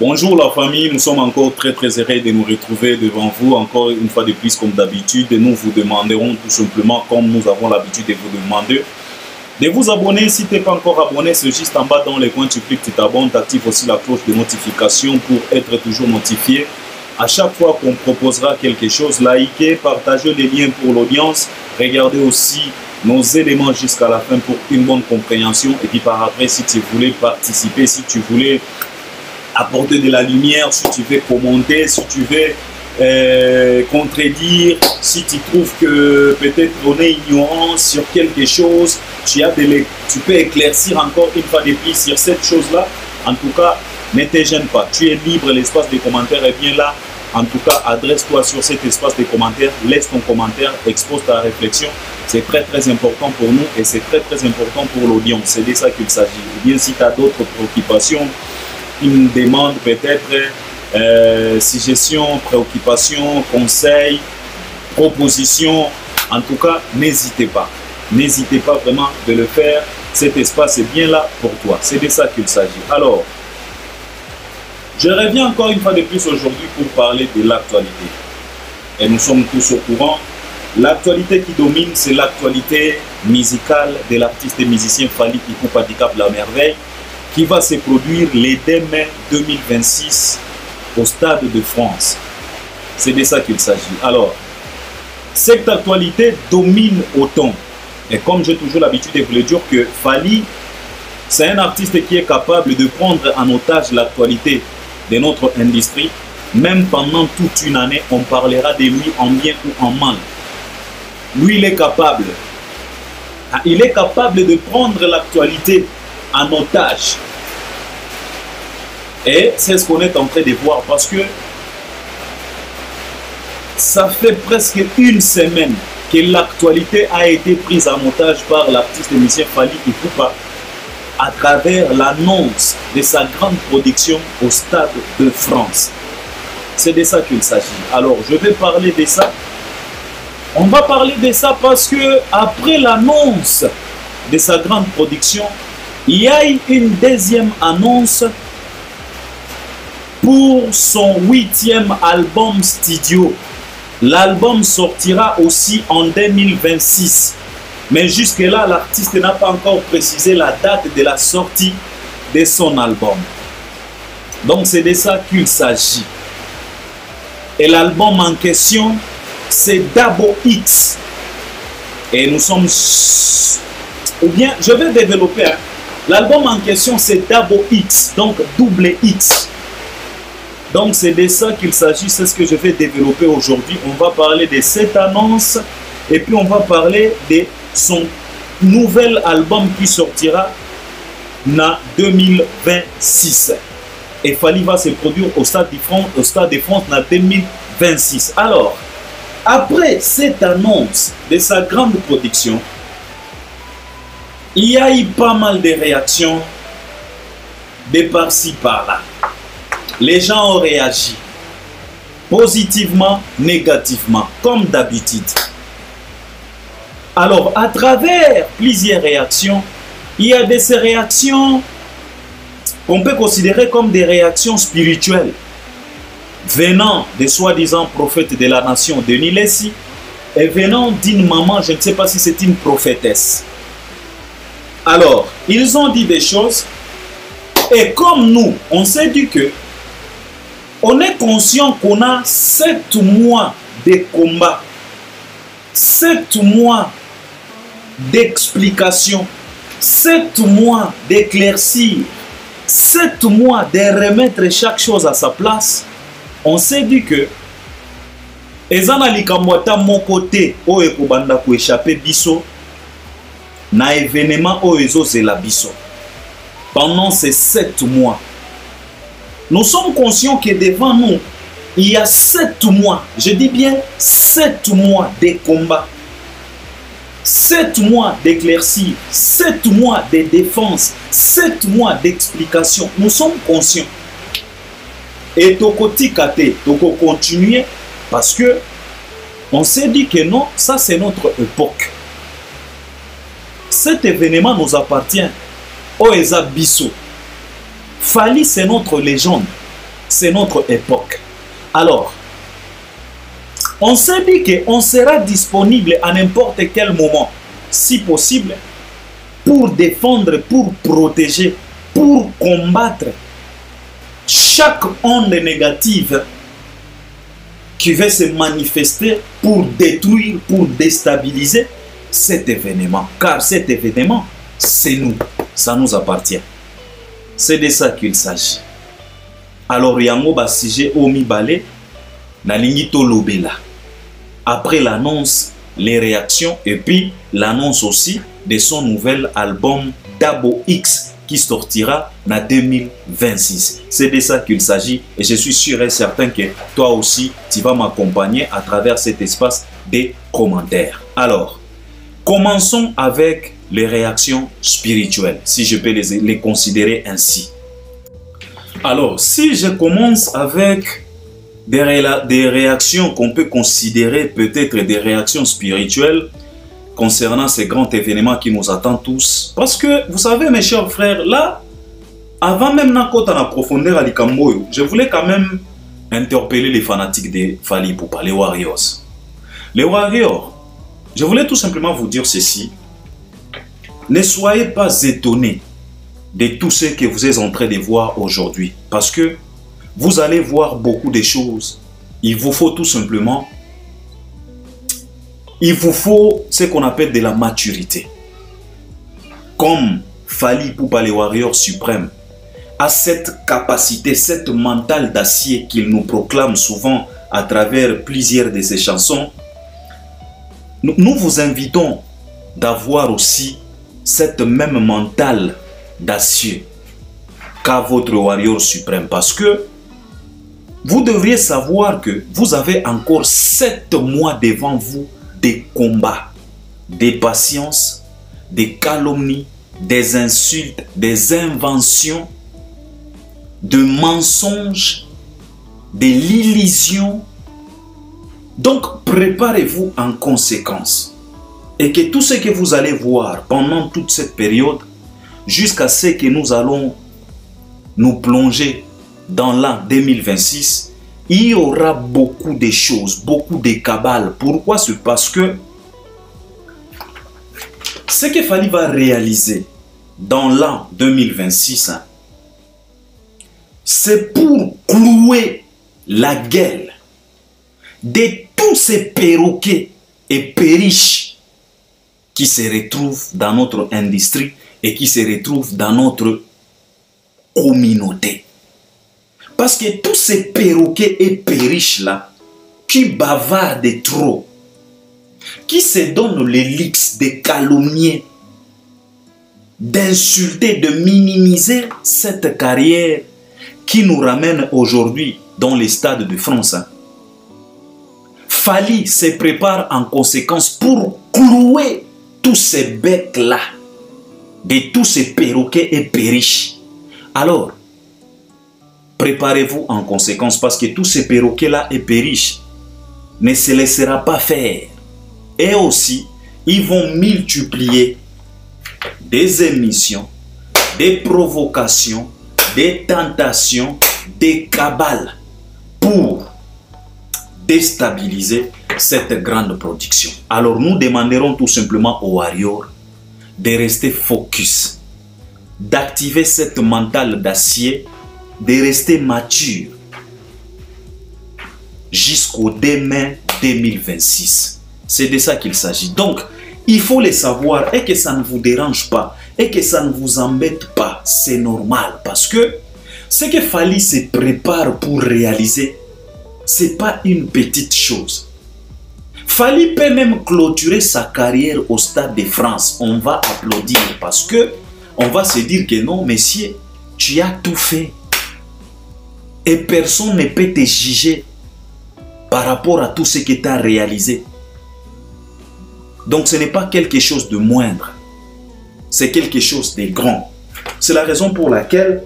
Bonjour la famille, nous sommes encore très heureux de nous retrouver devant vous encore une fois de plus comme d'habitude. Nous vous demanderons tout simplement, comme nous avons l'habitude de vous demander, de vous abonner. Si tu n'es pas encore abonné, c'est juste en bas dans les coins, tu cliques, tu t'abonnes, tu actives aussi la cloche de notification pour être toujours notifié. À chaque fois qu'on proposera quelque chose, likez, partagez les liens pour l'audience, regardez aussi nos éléments jusqu'à la fin pour une bonne compréhension. Et puis par après, si tu voulais participer, si tu voulais apporter de la lumière, si tu veux commenter, si tu veux contredire, si tu trouves que peut-être on est ignorant sur quelque chose, tu peux éclaircir encore une fois de plus sur cette chose-là. En tout cas, ne te gêne pas, tu es libre, l'espace des commentaires est bien là. En tout cas, adresse-toi sur cet espace des commentaires, laisse ton commentaire, expose ta réflexion. C'est très important pour nous et c'est très important pour l'audience. C'est de ça qu'il s'agit. Ou bien si tu as d'autres préoccupations, une demande peut-être, suggestions, préoccupations, conseils, propositions. En tout cas, n'hésitez pas. N'hésitez pas vraiment de le faire. Cet espace est bien là pour toi. C'est de ça qu'il s'agit. Alors, je reviens encore une fois de plus aujourd'hui pour parler de l'actualité. Et nous sommes tous au courant. L'actualité qui domine, c'est l'actualité musicale de l'artiste et musicien Fally Ipupa DiCap La Merveille, qui va se produire le 2 mai 2026 au Stade de France. C'est de ça qu'il s'agit. Alors, cette actualité domine autant. Et comme j'ai toujours l'habitude de vous le dire, que Fally, c'est un artiste qui est capable de prendre en otage l'actualité de notre industrie. Même pendant toute une année, on parlera de lui en bien ou en mal. Lui, il est capable. Il est capable de prendre l'actualité en otage. Et c'est ce qu'on est en train de voir parce que ça fait presque une semaine que l'actualité a été prise en otage par l'artiste musicien Fally Ipupa à travers l'annonce de sa grande production au Stade de France. C'est de ça qu'il s'agit. Alors, je vais parler de ça. On va parler de ça parce que après l'annonce de sa grande production, il y a eu une deuxième annonce pour son 8e album studio. L'album sortira aussi en 2026. Mais jusque-là, l'artiste n'a pas encore précisé la date de la sortie de son album. Donc c'est de ça qu'il s'agit. Et l'album en question, c'est Double X. Et nous sommes... Ou bien, je vais développer. Hein. L'album en question, c'est Double X. Donc, double X. Donc, c'est de ça qu'il s'agit. C'est ce que je vais développer aujourd'hui. On va parler de cette annonce. Et puis, on va parler de son nouvel album qui sortira en 2026. Et Fally va se produire au Stade de France en 2026. Alors, après cette annonce de sa grande production, il y a eu pas mal de réactions de par-ci par-là. Les gens ont réagi positivement, négativement, comme d'habitude. Alors, à travers plusieurs réactions, il y a de ces réactions qu'on peut considérer comme des réactions spirituelles, venant des soi-disant prophètes de la nation de Nilesi et venant d'une maman, je ne sais pas si c'est une prophétesse. Alors, ils ont dit des choses et comme nous, on s'est dit que on est conscient qu'on a 7 mois de combat, 7 mois d'explication, 7 mois d'éclaircir, 7 mois de remettre chaque chose à sa place. On s'est dit que ezana likamwata mon côté o ekobanda ko échapper biso na événement o ezozela biso pendant ces 7 mois. Nous sommes conscients que devant nous, il y a 7 mois, je dis bien 7 mois de combat, 7 mois d'éclaircir, 7 mois de défense, 7 mois d'explication. Nous sommes conscients. Et toko tikate, toko continuer parce que on s'est dit que non, ça c'est notre époque. Cet événement nous appartient. Oeza Bisso. Fally, c'est notre légende. C'est notre époque. Alors, on s'est dit qu'on sera disponible à n'importe quel moment, si possible, pour défendre, pour protéger, pour combattre chaque onde négative qui va se manifester pour détruire, pour déstabiliser cet événement. Car cet événement, c'est nous, ça nous appartient. C'est de ça qu'il s'agit. Alors, yango ba sujet omi balé na lingi to lobela. Après l'annonce, les réactions et puis l'annonce aussi de son nouvel album Dabo X qui sortira en 2026. C'est de ça qu'il s'agit et je suis sûr et certain que toi aussi, tu vas m'accompagner à travers cet espace des commentaires. Alors, commençons avec les réactions spirituelles, si je peux les considérer ainsi. Alors, si je commence avec des réactions qu'on peut considérer peut-être des réactions spirituelles concernant ces grands événements qui nous attendent tous. Parce que, vous savez mes chers frères, là, avant même d'entrer en profondeur à l'Ikamboyo, je voulais quand même interpeller les fanatiques de Fally Ipupa, les Warriors. Les Warriors, je voulais tout simplement vous dire ceci. Ne soyez pas étonnés de tout ce que vous êtes en train de voir aujourd'hui. Parce que vous allez voir beaucoup de choses. Il vous faut tout simplement, il vous faut ce qu'on appelle de la maturité. Comme Fally Ipupa, les Warriors suprêmes, a cette capacité, cette mentale d'acier qu'il nous proclame souvent à travers plusieurs de ses chansons, nous vous invitons d'avoir aussi cette même mentale d'acier qu'à votre Warrior suprême. Parce que vous devriez savoir que vous avez encore 7 mois devant vous des combats, des patiences, des calomnies, des insultes, des inventions, de mensonges, de l'illusion. Donc, préparez-vous en conséquence. Et que tout ce que vous allez voir pendant toute cette période, jusqu'à ce que nous allons nous plonger dans l'an 2026, il y aura beaucoup de choses, beaucoup de cabales. Pourquoi? C'est parce que ce que Fally va réaliser dans l'an 2026, c'est pour clouer la gueule de tous ces perroquets et perriches qui se retrouvent dans notre industrie et qui se retrouvent dans notre communauté. Parce que tous ces perroquets et perriches là, qui bavardent trop, qui se donnent les luxe de calomnier, d'insulter, de minimiser cette carrière qui nous ramène aujourd'hui dans les stades de France. Fally se prépare en conséquence pour clouer tous ces becs-là, de tous ces perroquets et perriches. Alors, préparez-vous en conséquence parce que tous ces perroquets-là et perriches ne se laissera pas faire. Et aussi, ils vont multiplier des émissions, des provocations, des tentations, des cabales pour déstabiliser cette grande production. Alors nous demanderons tout simplement aux Warriors de rester focus, d'activer cette mentale d'acier, de rester mature jusqu'au demain 2026. C'est de ça qu'il s'agit. Donc, il faut le savoir et que ça ne vous dérange pas et que ça ne vous embête pas. C'est normal parce que ce que Fally se prépare pour réaliser, ce n'est pas une petite chose. Fally peut même clôturer sa carrière au Stade de France. On va applaudir parce que on va se dire que non, messieurs, tu as tout fait. Et personne ne peut te juger par rapport à tout ce que tu as réalisé. Donc ce n'est pas quelque chose de moindre. C'est quelque chose de grand. C'est la raison pour laquelle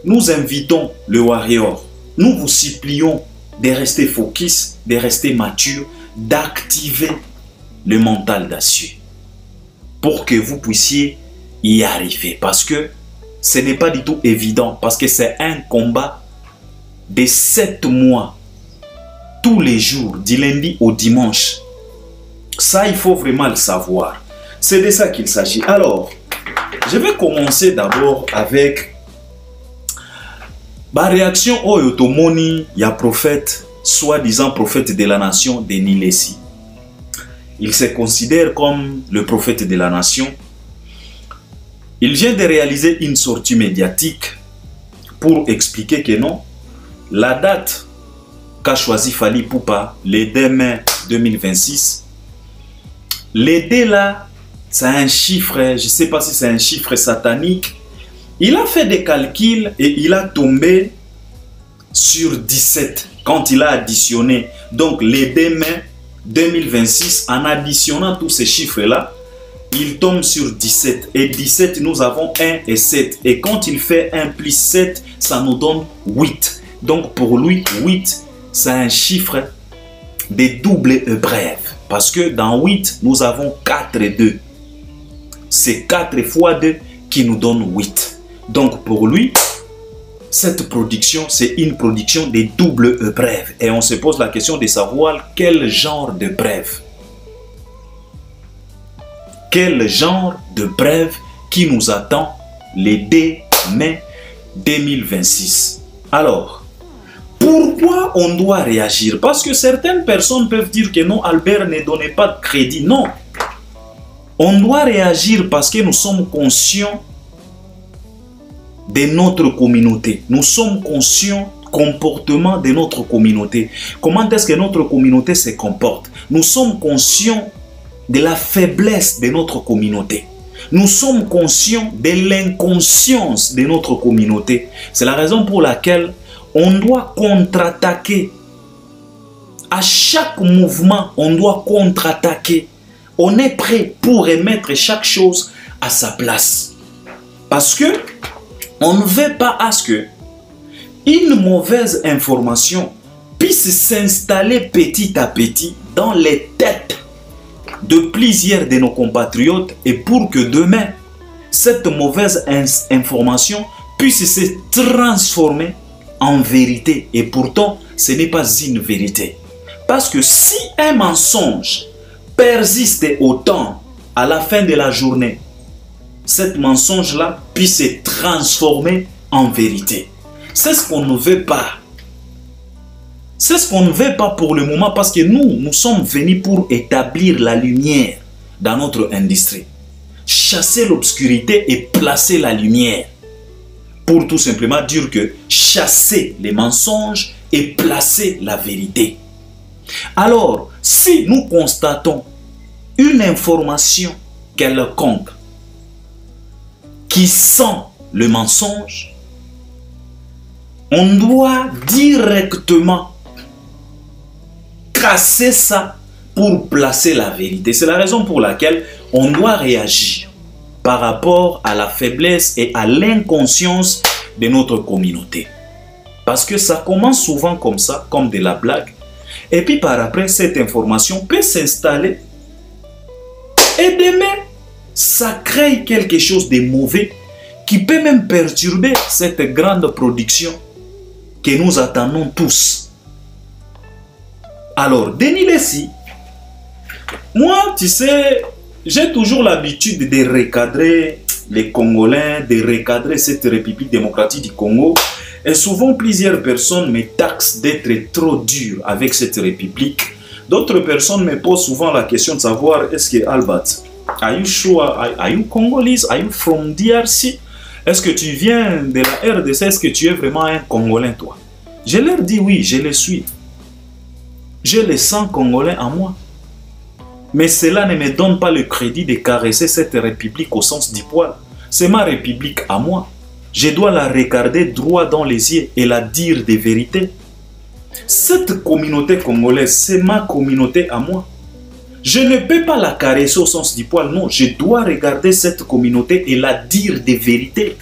nous invitons le Warrior. Nous vous supplions de rester focus, de rester mature, d'activer le mental d'acier pour que vous puissiez y arriver. Parce que ce n'est pas du tout évident. Parce que c'est un combat de 7 mois, tous les jours, du lundi au dimanche. Ça, il faut vraiment le savoir. C'est de ça qu'il s'agit. Alors, je vais commencer d'abord avec ma réaction au Yotomoni, il y a prophète, soi-disant prophète de la nation, Denis Lessi. Il se considère comme le prophète de la nation. Il vient de réaliser une sortie médiatique pour expliquer que non, la date qu'a choisi Fally Ipupa, le 2 mai 2026, le 2 là, c'est un chiffre, je ne sais pas si c'est un chiffre satanique. Il a fait des calculs et il a tombé sur 17 quand il a additionné. Donc le 2 mai 2026, en additionnant tous ces chiffres-là, il tombe sur 17. Et 17, nous avons 1 et 7. Et quand il fait 1 plus 7, ça nous donne 8. Donc pour lui, 8, c'est un chiffre de double brève. Parce que dans 8, nous avons 4 et 2. C'est 4 fois 2 qui nous donne 8. Donc pour lui, cette production, c'est une production de double brève. Et on se pose la question de savoir quel genre de brève. Quel genre de brève qui nous attend le 2 mai 2026. Alors, pourquoi on doit réagir? Parce que certaines personnes peuvent dire que non, Albert ne donnait pas de crédit. Non. On doit réagir parce que nous sommes conscients de notre communauté. Nous sommes conscients du comportement de notre communauté. Comment est-ce que notre communauté se comporte? Nous sommes conscients de la faiblesse de notre communauté. Nous sommes conscients de l'inconscience de notre communauté. C'est la raison pour laquelle on doit contre-attaquer. À chaque mouvement, on doit contre-attaquer. On est prêt pour remettre chaque chose à sa place. Parce que on ne veut pas à ce que une mauvaise information puisse s'installer petit à petit dans les têtes de plusieurs de nos compatriotes et pour que demain, cette mauvaise information puisse se transformer en vérité. Et pourtant, ce n'est pas une vérité. Parce que si un mensonge persiste autant à la fin de la journée, cet mensonge-là puisse se transformer en vérité. C'est ce qu'on ne veut pas. C'est ce qu'on ne veut pas pour le moment parce que nous sommes venus pour établir la lumière dans notre industrie. Chasser l'obscurité et placer la lumière. Pour tout simplement dire que chasser les mensonges et placer la vérité. Alors, si nous constatons une information quelconque qui sent le mensonge, on doit directement casser ça pour placer la vérité. C'est la raison pour laquelle on doit réagir par rapport à la faiblesse et à l'inconscience de notre communauté. Parce que ça commence souvent comme ça, comme de la blague. Et puis par après, cette information peut s'installer. Et demain, ça crée quelque chose de mauvais qui peut même perturber cette grande production que nous attendons tous. Alors, Denis Lessi, moi, tu sais, j'ai toujours l'habitude de recadrer les Congolais, de recadrer cette République démocratique du Congo. Et souvent, plusieurs personnes me taxent d'être trop dur avec cette République. D'autres personnes me posent souvent la question de savoir, est-ce que Albert, are you sure, are you Congolese, are you from DRC? Est-ce que tu viens de la RDC? Est-ce que tu es vraiment un Congolais, toi? Je leur dis oui, je le suis. J'ai le sang congolais en moi. Mais cela ne me donne pas le crédit de caresser cette république au sens du poil. C'est ma république à moi. Je dois la regarder droit dans les yeux et la dire des vérités. Cette communauté congolaise, c'est ma communauté à moi. Je ne peux pas la caresser au sens du poil, non. Je dois regarder cette communauté et la dire des vérités.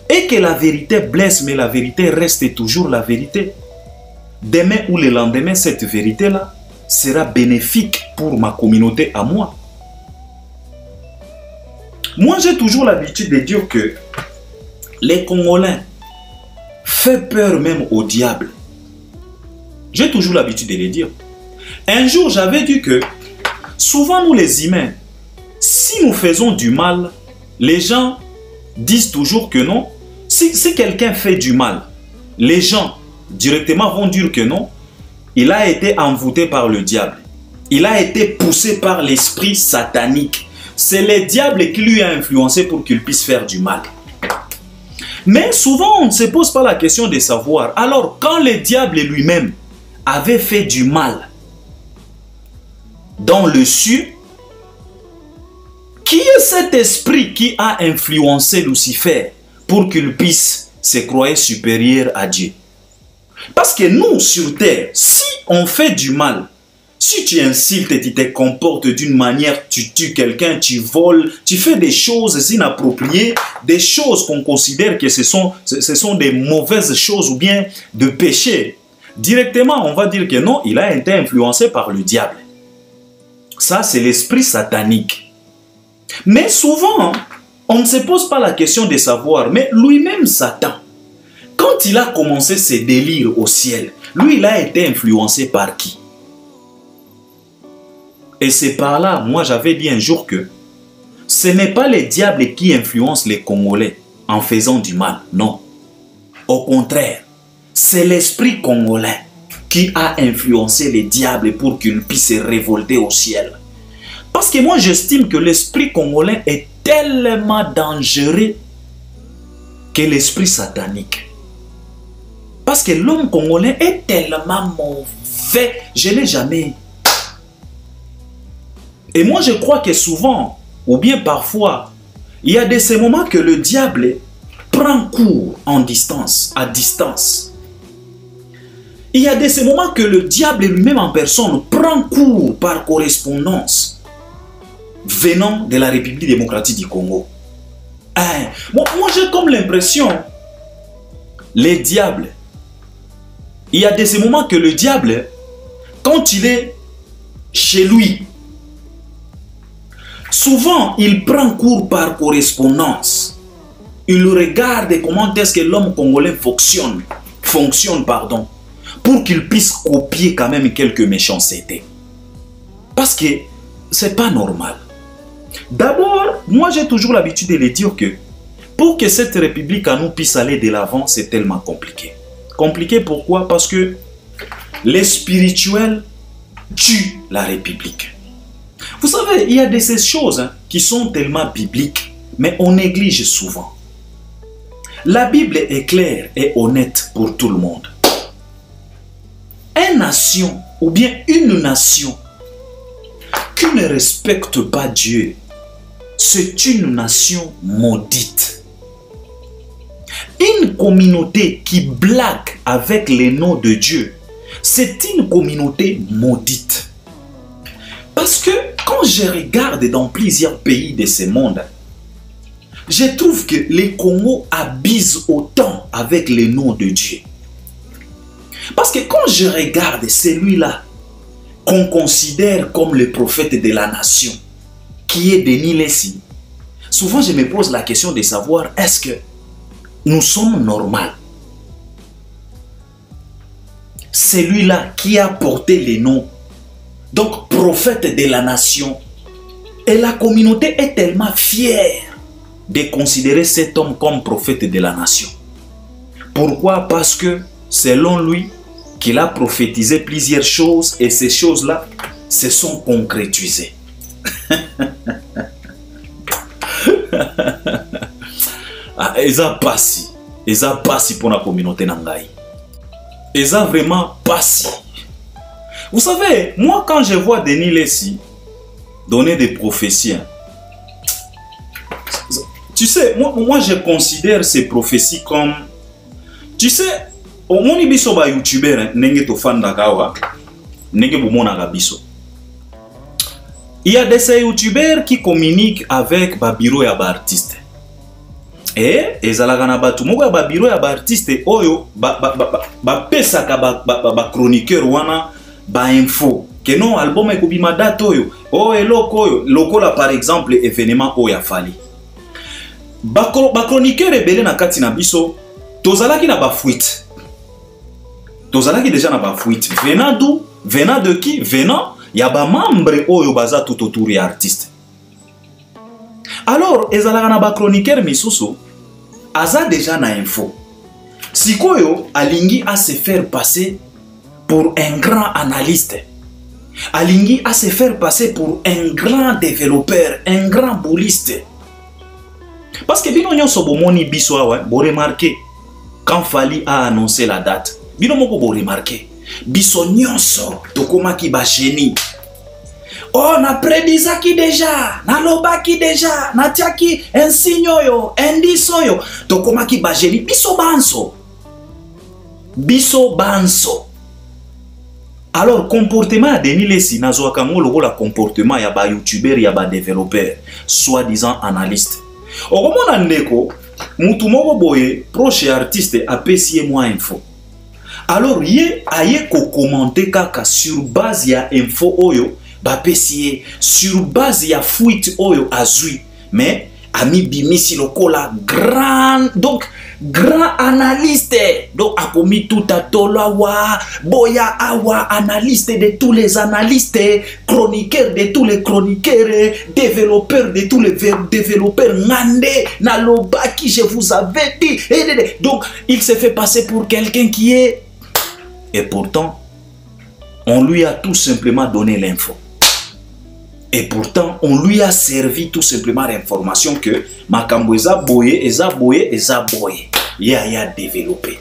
Et que la vérité blesse, mais la vérité reste toujours la vérité. Demain ou le lendemain, cette vérité-là sera bénéfique pour ma communauté à moi. Moi, j'ai toujours l'habitude de dire que les Congolais fait peur même au diable. J'ai toujours l'habitude de le dire. Un jour, j'avais dit que souvent nous les humains, si nous faisons du mal, les gens disent toujours que non. Si quelqu'un fait du mal, les gens directement vont dire que non. Il a été envoûté par le diable. Il a été poussé par l'esprit satanique. C'est le diable qui lui a influencé pour qu'il puisse faire du mal. Mais souvent, on ne se pose pas la question de savoir. Alors, quand le diable lui-même avait fait du mal dans le ciel, qui est cet esprit qui a influencé Lucifer pour qu'il puisse se croire supérieur à Dieu? Parce que nous, sur terre, si on fait du mal, si tu insultes, tu te comportes d'une manière, tu tues quelqu'un, tu voles, tu fais des choses inappropriées, des choses qu'on considère que ce sont des mauvaises choses ou bien de péchés, directement on va dire que non, il a été influencé par le diable. Ça, c'est l'esprit satanique. Mais souvent, on ne se pose pas la question de savoir, mais lui-même Satan, quand il a commencé ses délires au ciel, lui, il a été influencé par qui? Et c'est par là, moi j'avais dit un jour que ce n'est pas les diables qui influencent les Congolais en faisant du mal, non. Au contraire, c'est l'esprit congolais qui a influencé les diables pour qu'ils puissent se révolter au ciel. Parce que moi j'estime que l'esprit congolais est tellement dangereux que l'esprit satanique. Parce que l'homme congolais est tellement mauvais, je n'ai jamais... Et moi je crois que souvent, ou bien parfois, il y a de ces moments que le diable prend cours en distance, à distance. Il y a de ces moments que le diable lui-même en personne prend cours par correspondance venant de la République démocratique du Congo. Moi j'ai comme l'impression, les diables, il y a de ces moments que le diable, quand il est chez lui, souvent il prend cours par correspondance. Il regarde comment est-ce que l'homme congolais fonctionne, pour qu'il puisse copier quand même quelques méchancetés. Parce que c'est pas normal. D'abord, moi j'ai toujours l'habitude de le dire que pour que cette république à nous puisse aller de l'avant, c'est tellement compliqué. Compliqué pourquoi? Parce que les spirituels tuent la république. Vous savez, il y a de ces choses qui sont tellement bibliques, mais on néglige souvent. La Bible est claire et honnête pour tout le monde. Une nation, ou bien une nation, qui ne respecte pas Dieu, c'est une nation maudite. Une communauté qui blague avec les noms de Dieu, c'est une communauté maudite. Parce que quand je regarde dans plusieurs pays de ce monde, je trouve que les Congos abusent autant avec les noms de Dieu. Parce que quand je regarde celui-là qu'on considère comme le prophète de la nation, qui est Denis Lessi, souvent je me pose la question de savoir, est-ce que nous sommes normaux? Celui-là qui a porté les noms, donc prophète de la nation, et la communauté est tellement fière de considérer cet homme comme prophète de la nation. Pourquoi? Parce que selon lui, qu'il a prophétisé plusieurs choses et ces choses-là se sont concrétisées. Eza passi pour la communauté nangai. Eza vraiment passi. Vous savez, moi quand je vois Denis Lessi donner des prophéties, tu sais, moi je considère ces prophéties comme, tu sais, mon ibiso ba youtubeur nenge to fanda kawa nenge bomona ga biso. Il y a des youtubeurs qui communiquent avec ba bureau ya ba artiste. Et ezalaka na batu moko ya ba bureau ya ba artiste oyo ba pesaka ba chroniqueur wana ba info que non album ekobima date oyo o eloko oyo lokola par exemple événement oyo afali. Ba chroniqueur ebele na kati na biso tozalaki na ba fuite. Tozalaki déjà na ba fuite. Venant d'où? Venant de qui? Venant ya ba membre oyo baza tout autour ya artiste. Alors, ezalaka na ba chroniqueur misusu aza déjà na info. Sikoyo alingi a se faire passer pour un grand analyste. Alingi a se faire passer pour un grand développeur, un grand bouliste. Parce que bino nyonso bomoni biso awa, bo remarqué quand Fally a annoncé la date. Bino moko bo remarqué. Biso nyonso tokomaki ba génie. Oh, na predizaki déjà, na lobaki déjà, na tiaki insigne yo, indice yo, tokomaki ba génie. Biso banso. Biso banso. Alors, comportement de Denis Lessi, nazo akango logo la comportement ya ba youtubeur, ya ba développeur, soi-disant analyste. Okomona ndeko, mutu moko boye, proche artiste apesi moi info. Alors, ye aye ko commenter kaka sur base ya info oyo, ba pesi sur base ya fuite oyo azui. Mais, ami bimisi lokola grand, donc, grand analyste. Donc, a commis tout à tolawa, boya awa, analyste de tous les analystes, chroniqueur de tous les chroniqueurs, développeur de tous les développeurs, ngande, naloba qui je vous avais dit. Donc, il se fait passer pour quelqu'un qui est... Et pourtant, on lui a tout simplement donné l'info. Et pourtant, on lui a servi tout simplement l'information que Makambo eza boye, eza boye, eza boye. Ya développé.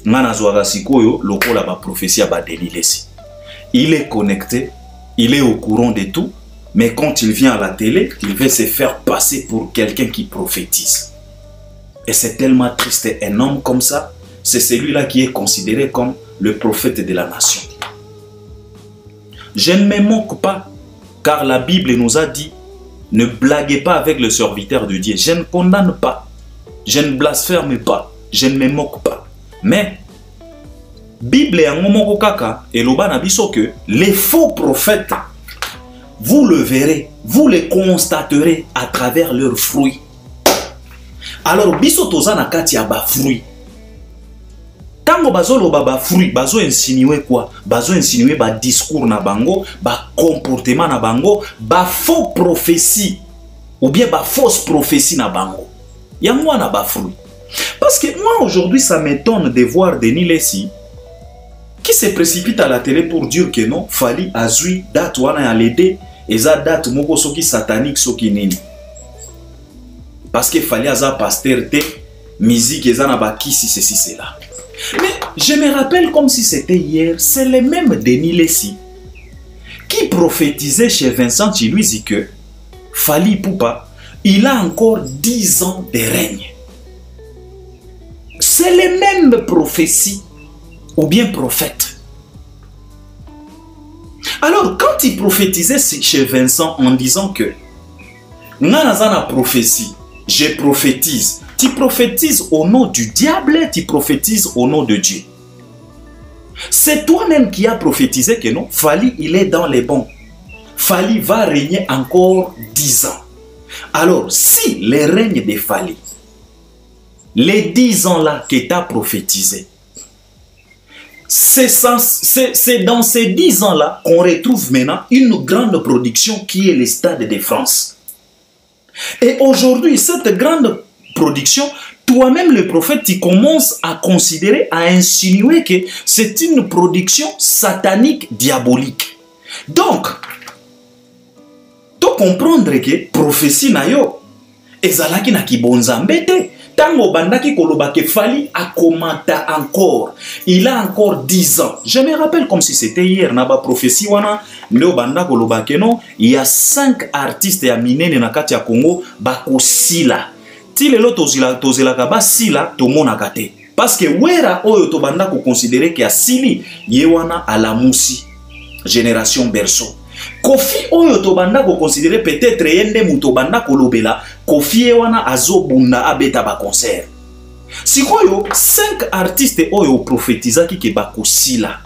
Ngana zoaga sikoyo, lokola ba prophétie ba Denis Lessi. Il est connecté, il est au courant de tout, mais quand il vient à la télé, il veut se faire passer pour quelqu'un qui prophétise. Et c'est tellement triste, un homme comme ça, c'est celui-là qui est considéré comme le prophète de la nation. Je ne me moque pas, car la Bible nous a dit, ne blaguez pas avec le serviteur de Dieu. Je ne condamne pas, je ne blasphème pas, je ne me moque pas. Mais, Bible et Angomoko Kaka et Loba biso que les faux prophètes, vous le verrez, vous les constaterez à travers leurs fruits. Alors, biso toza na kati ya ba fruits. Tango bazo loba ba fruit, bazo insinuer quoi? Bazo insinuer ba discours na bango, ba comportement na bango, ba faux prophétie ou bien ba fausse prophétie na bango. Yango na ba fruit. Parce que moi aujourd'hui ça m'étonne de voir Denis Lessi qui se précipite à la télé pour dire que non, Fally azui date wana ya l'aider et za date moko soki satanique soki nini. Parce que Fally aza pasteur te, musique eza na ba kisi ceci cela. Mais je me rappelle comme si c'était hier, c'est le même Denis Lessi qui prophétisait chez Vincent Chiluizi que Fally Ipupa, il a encore 10 ans de règne. C'est les mêmes prophéties ou bien prophètes. Alors, quand il prophétisait chez Vincent en disant que Nanazana prophétie, je prophétise. Tu prophétises au nom du diable, tu prophétises au nom de Dieu. C'est toi-même qui as prophétisé que non, Fally, il est dans les bons. Fally va régner encore 10 ans. Alors, si le règne de Fally, les 10 ans là que tu as prophétisé, c'est dans ces 10 ans là qu'on retrouve maintenant une grande production qui est le Stade de France. Et aujourd'hui, cette grande production, toi-même le prophète, tu commences à considérer, à insinuer que c'est une production satanique, diabolique. Donc, tu comprendre que prophétie na yo, ezalaki na kibonzambete, tango bandaki koloba ke Fally a commenté encore. Il a encore 10 ans. Je me rappelle comme si c'était hier, na ba prophétie wana, ndeo banda koloba ke non, il y a 5 artistes ya minene na kati ya Congo bakosila. Si le lot tozela ba sila tomonaka te. Parce que wera oyo to banda ko considérer que asili yewana ala musi génération berceau. Kofi oyo to banda ko considérer peut-être yende muto banda ko lobela Kofi yewana azo bunda abeta ba concert. Sikoyo 5 artistes oyo prophétisaki ke bakosila.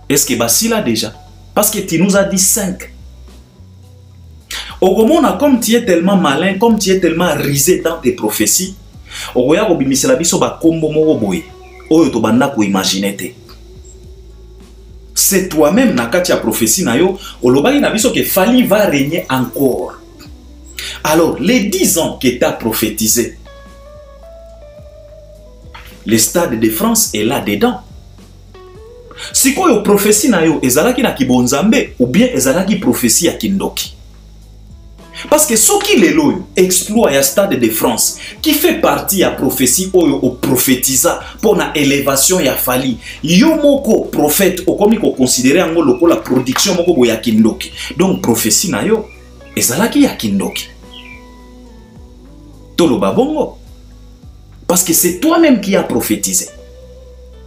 Est-ce que basila déjà? Parce que tu nous as dit 5. Comme tu es tellement malin, comme tu es tellement risé dans tes prophéties, okoya kobimisela biso ba kombo moko boye oyo to banda ko imaginer te. C'est toi-même na kati ya prophétie na yo olobaki na biso que Fally va régner encore. Alors les 10 ans que tu as prophétisé, le Stade de France est là dedans. Si quoi yo prophétie na yo ezalaki na kibonzambe ou bien ezalaki prophétie ya kindoki. Parce que ce qui est là, exploit le Stade de France, qui fait partie de la prophétie ou prophétisa pour la élévation ya Fally. Yo moko prophète ou comme ko considérer angolo la production moko ya kindoki. Donc prophétie na yo ezalaki ya kindoki. Tolo babongo. Parce que c'est toi-même qui as prophétisé.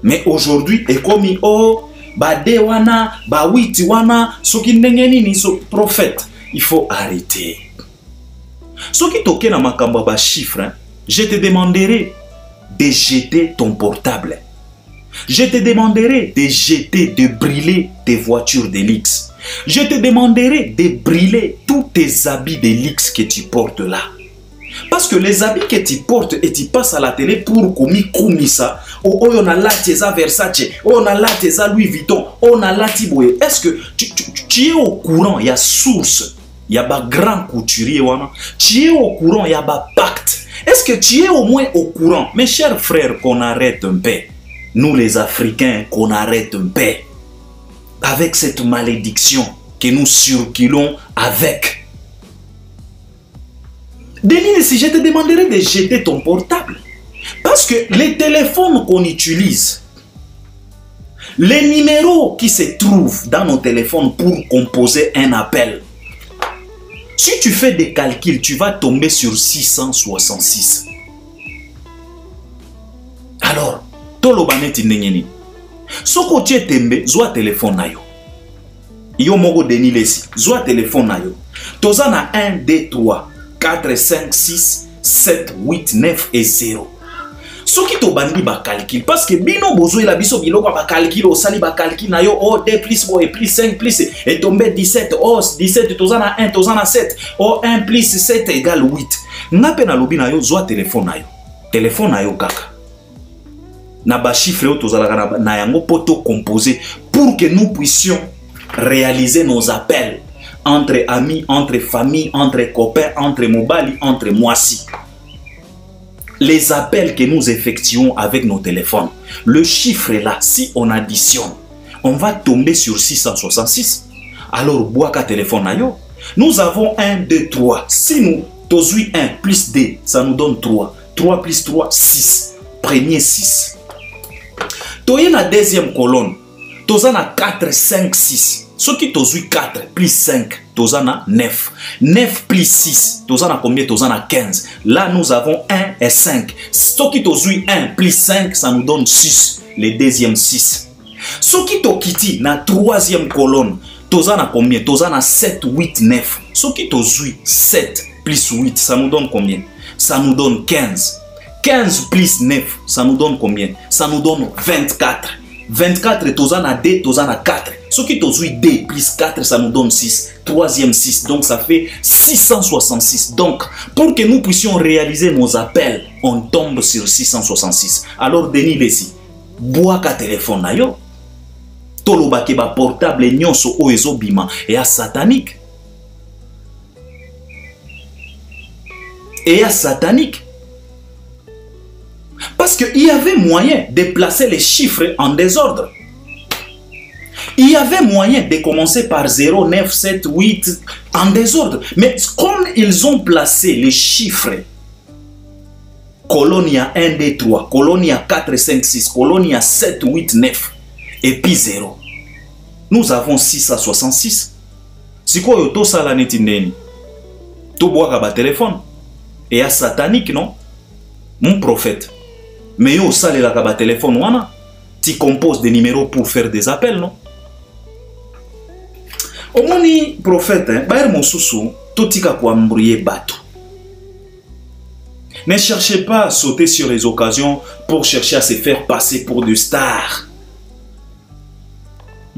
Mais aujourd'hui, et comme oh ba de wana, ba witi wana, soki ndengeni ni so prophète. Il faut arrêter. Ce qui toque dans ma kamba chiffre, hein, je te demanderai de jeter ton portable. Je te demanderai de jeter, de brûler tes voitures de luxe. Je te demanderai de brûler tous tes habits de luxe que tu portes là. Parce que les habits que tu portes et tu passes à la télé pour comme ça, oh on a là tes Versace, on a là tes Louis Vuitton, on a là Tiboye. Est-ce que tu es au courant? Il y a source. Il y a des grands couturiers. Tu es au courant, il y a des pactes. Est-ce que tu es au moins au courant? Mes chers frères, qu'on arrête un peu. Nous les Africains, qu'on arrête un peu. Avec cette malédiction que nous circulons avec. Denis, si je te demanderais de jeter ton portable. Parce que les téléphones qu'on utilise, les numéros qui se trouvent dans nos téléphones pour composer un appel, si tu fais des calculs, tu vas tomber sur 666. Alors, tolobaneti ndengeni. Soko tu tembe, zoa téléphone na yo. Yo mogo Denis lesi, zoa téléphone na yo. Toza na 1, 2, 3, 4, 5, 6, 7, 8, 9 et 0. Soki to bandi ba calcul parce que bino bozo la biso biloko ba calcul osali ba calcul na yo oh 2 plus boy plus 5 plus et tomber 17 oh 17 tozana 1 tozana 7 oh 1 plus 7 égale 8. Ngape na lobi na yo zoa téléphone na yo. Téléphone na yo kaka. Na ba chiffre yo tozala na yango poto composé pour que nous puissions réaliser nos appels entre amis, entre famille, entre copains, entre mobali, entre moisi. Les appels que nous effectuons avec nos téléphones, le chiffre est là, si on additionne, on va tomber sur 666. Alors, boaka téléphone na yo. Nous avons 1, 2, 3. Si nous tozui 1 plus 2, ça nous donne 3. 3 plus 3, 6. Premier 6. Toye la deuxième colonne. Tozana 4, 5, 6. Ce qui tozui 4 plus 5, tozana 9. 9 plus 6, tozana combien? Tozana 15. Là, nous avons 1 et 5. Ce qui tozui 1 plus 5, ça nous donne 6. Le deuxième 6. Ce qui tokiti, na troisième colonne, tozana combien? Tozana 7, 8, 9. Ce qui tozui 7 plus 8, ça nous donne combien? Ça nous donne 15. 15 plus 9, ça nous donne combien? Ça nous donne 24. 24, tozana 2, tozana 4. Ce qui tozui 2 plus 4, ça nous donne 6. Troisième 6, donc ça fait 666. Donc, pour que nous puissions réaliser nos appels, on tombe sur 666. Alors, Denis Lessi, boaka téléphone na yo. Tolobake ba portable nyonso o ezobima et à satanique. Et à satanique. Parce qu'il y avait moyen de placer les chiffres en désordre. Il y avait moyen de commencer par 0, 9, 7, 8 en désordre. Mais comme ils ont placé les chiffres, colonia 1, 2, 3, colonia 4, 5, 6, colonia 7, 8, 9, et puis 0. Nous avons 6 à 66. Si quoi yo to sala neti ndeni? To boaka ba téléphone. Et à satanique, non? Mon prophète. Mais yo sale la ba téléphone wana. Tu composes des numéros pour faire des appels, non? Omoni prophète, baer mosusu, totika kwa mbrouiller bateau. Ne cherchez pas à sauter sur les occasions pour chercher à se faire passer pour des stars.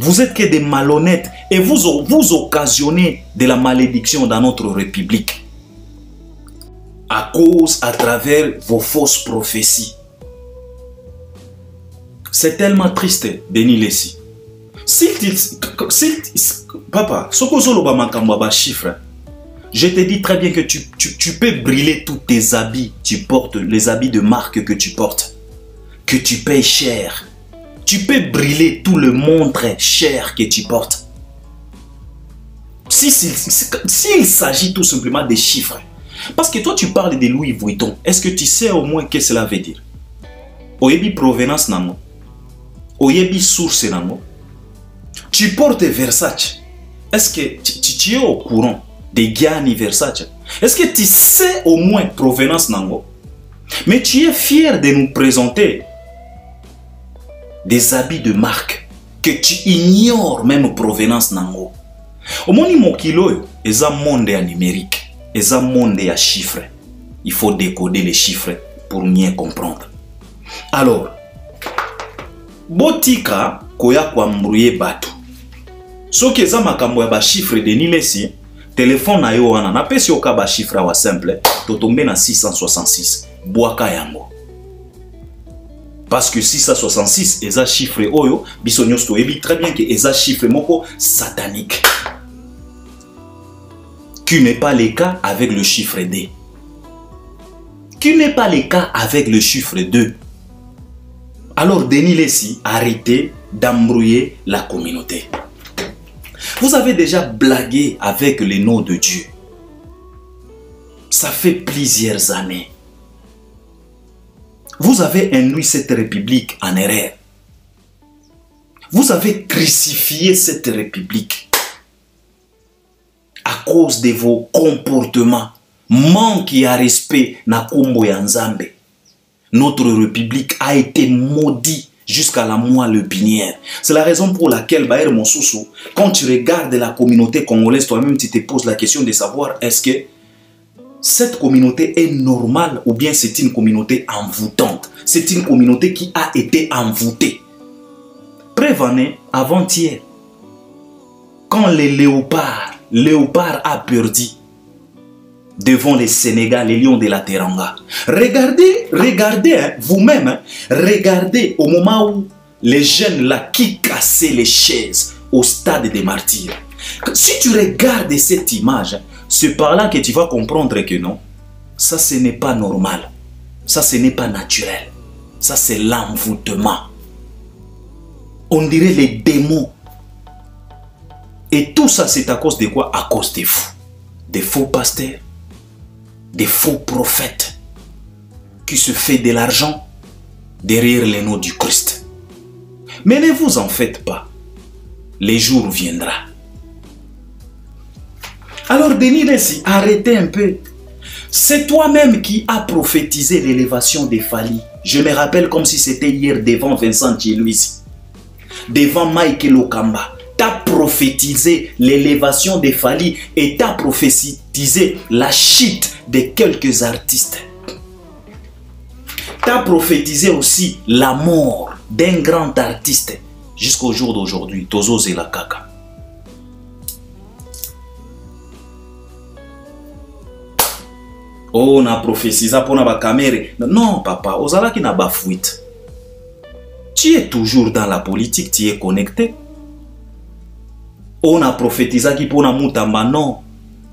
Vous êtes que des malhonnêtes et vous occasionnez de la malédiction dans notre République. à cause, à travers vos fausses prophéties. C'est tellement triste, Denis Lessi. Papa, ce que chiffre, je te dis très bien que tu peux brûler tous tes habits, tu portes les habits de marque que tu portes, que tu payes cher. Tu peux brûler tout le montre cher que tu portes. S'il s'agit tout simplement des chiffres, parce que toi tu parles de Louis Vuitton, est-ce que tu sais au moins ce que cela veut dire? Oyebi provenance nango, oyebi source nango. Tu portes Versace, est-ce que tu es au courant des Gianni Versace? Est-ce que tu sais au moins provenance nango? Mais tu es fier de nous présenter des habits de marque que tu ignores même provenance nango. Au moni mokilo, c'est un monde numérique, c'est un monde à chiffres. Il faut décoder les chiffres pour mieux comprendre. Alors, botika koya kwa mbrouye batu. Soki eza makambo ya ba chiffre de Nilesi, téléphone na yo wana na pesi oka ba chiffre wa simple, totombe na 666. Boaka yango. Parce que 666 est un chiffre oyo, bisonyos to ebi très bien que est un chiffre moko satanique. Qui n'est pas le cas avec le chiffre D. Qui n'est pas le cas avec le chiffre 2. Alors Denis Lessi, arrêtez d'embrouiller la communauté. Vous avez déjà blagué avec le nom de Dieu. Ça fait plusieurs années. Vous avez induit cette république en erreur. Vous avez crucifié cette république à cause de vos comportements, manque à respect na kombo ya Nzambe. Notre république a été maudite jusqu'à la moelle épinière. C'est la raison pour laquelle, Baer Monsousou, quand tu regardes la communauté congolaise, toi-même tu te poses la question de savoir est-ce que cette communauté est normale ou bien c'est une communauté envoûtante. C'est une communauté qui a été envoûtée. Prévenez avant-hier, quand les léopards a perdu devant les Sénégal, les lions de la Teranga. Regardez hein, vous-même, hein, regardez au moment où les jeunes là qui cassaient les chaises au stade des martyrs. Si tu regardes cette image, c'est par là que tu vas comprendre que non, ça ce n'est pas normal, ça ce n'est pas naturel, ça c'est l'envoûtement. On dirait les démons. Et tout ça c'est à cause de quoi? À cause des fous. Des faux pasteurs, des faux prophètes qui se font de l'argent derrière les noms du Christ. Mais ne vous en faites pas, les jours viendra. Alors Denis Lessi, arrêtez un peu. C'est toi-même qui as prophétisé l'élévation des Fali. Je me rappelle comme si c'était hier devant Vincent Thielouisi, devant Michael Okamba. Tu as prophétisé l'élévation des Fali et tu as prophétisé la chute de quelques artistes. Tu as prophétisé aussi la mort d'un grand artiste jusqu'au jour d'aujourd'hui, Tozo Zelakaka. Oh, on a prophétisé pour la caméra. Non, papa, Ozala qui n'a pas fuite. Tu es toujours dans la politique, tu es connecté. On a prophétisé qui pour la moutamba, non.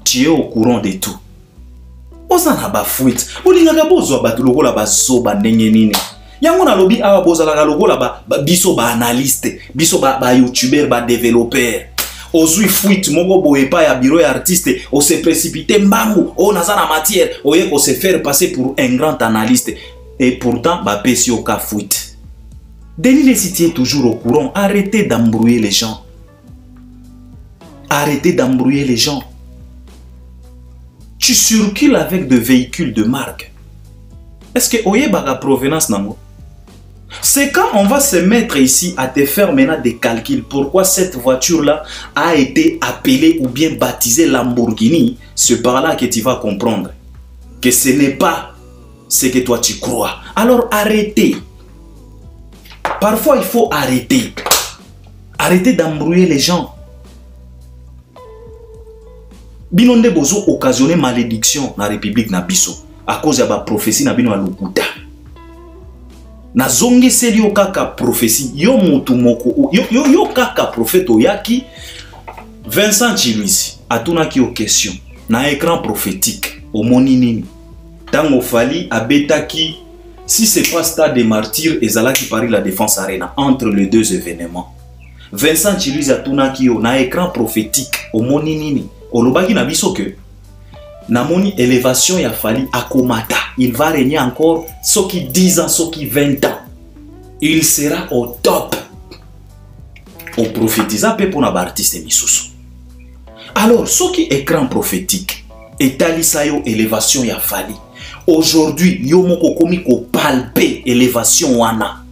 Tu es au courant de tout. Ozala n'a pas fuite. On dit que bozo ba logo la ba zoba nenyenine. Yango na lobi awa bozo la logo la ba biso ba analyste, biso ba youtubeur, ba développeur. Ozui fuite moko boye pa ya bureau ya artiste, on se précipité mbangu, on a ça la matière, on se faire passer pour un grand analyste et pourtant ba pesi oka fuite. Denis Lessi est toujours au courant, arrêtez d'embrouiller les gens. Arrêtez d'embrouiller les gens. Tu circules avec des véhicules de marque. Est-ce que oye baga provenance nango? C'est quand on va se mettre ici à te faire maintenant des calculs. Pourquoi cette voiture-là a été appelée ou bien baptisée Lamborghini? C'est par là que tu vas comprendre que ce n'est pas ce que toi tu crois. Alors arrêtez. Parfois il faut arrêter. Arrêtez d'embrouiller les gens. Binonde bozo occasionner malédiction dans la République Nabiso. à cause de la prophétie na bino alukuta. Na zonge seli yo kaka prophétie yo mutu moko yo kaka prophète oyaki Vincent Chiluisi atuna ki yo question na écran prophétique au moni nini tango fali abetaki si c'est pas stade des martyrs ezalaki Paris la Défense Arena entre les deux événements. Vincent Chiluisi atuna ki yo na écran prophétique au moni nini olobaki na biso que na moni élévation ya fali akomata, il va régner encore soki 10 ans, soki 20 ans. Il sera au top. On prophétisa pe pour na artiste misusu. Alors, soki écran prophétique etalisa yo élévation ya fali. Aujourd'hui, yo moko komi ko palper élévation wana.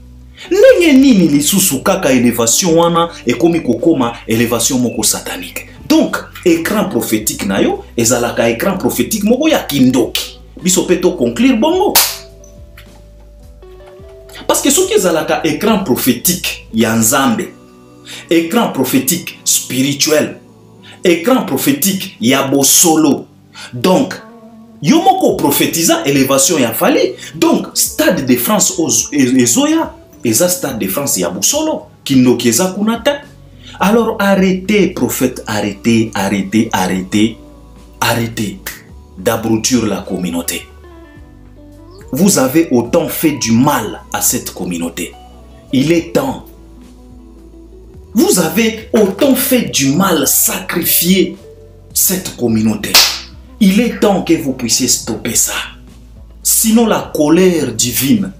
Ndenge nini lisusu kaka élévation wana e komi ko koma élévation moko satanique. Donc, écran prophétique na yo, ezalaka écran prophétique moko ya kindoki. Biso peto conclure bongo. Parce que ce qui ezalaka écran prophétique ya nzambe, écran prophétique spirituel, écran prophétique ya bosolo. Donc, yo moko prophétisa élévation ya fali. Donc, Stade de France ezoya, eza Stade de France ya bosolo, kindoki eza kunata. Alors arrêtez, prophète, arrêtez d'abrutir la communauté. Vous avez autant fait du mal à cette communauté. Il est temps. Vous avez autant fait du mal, sacrifier cette communauté. Il est temps que vous puissiez stopper ça. Sinon la colère divine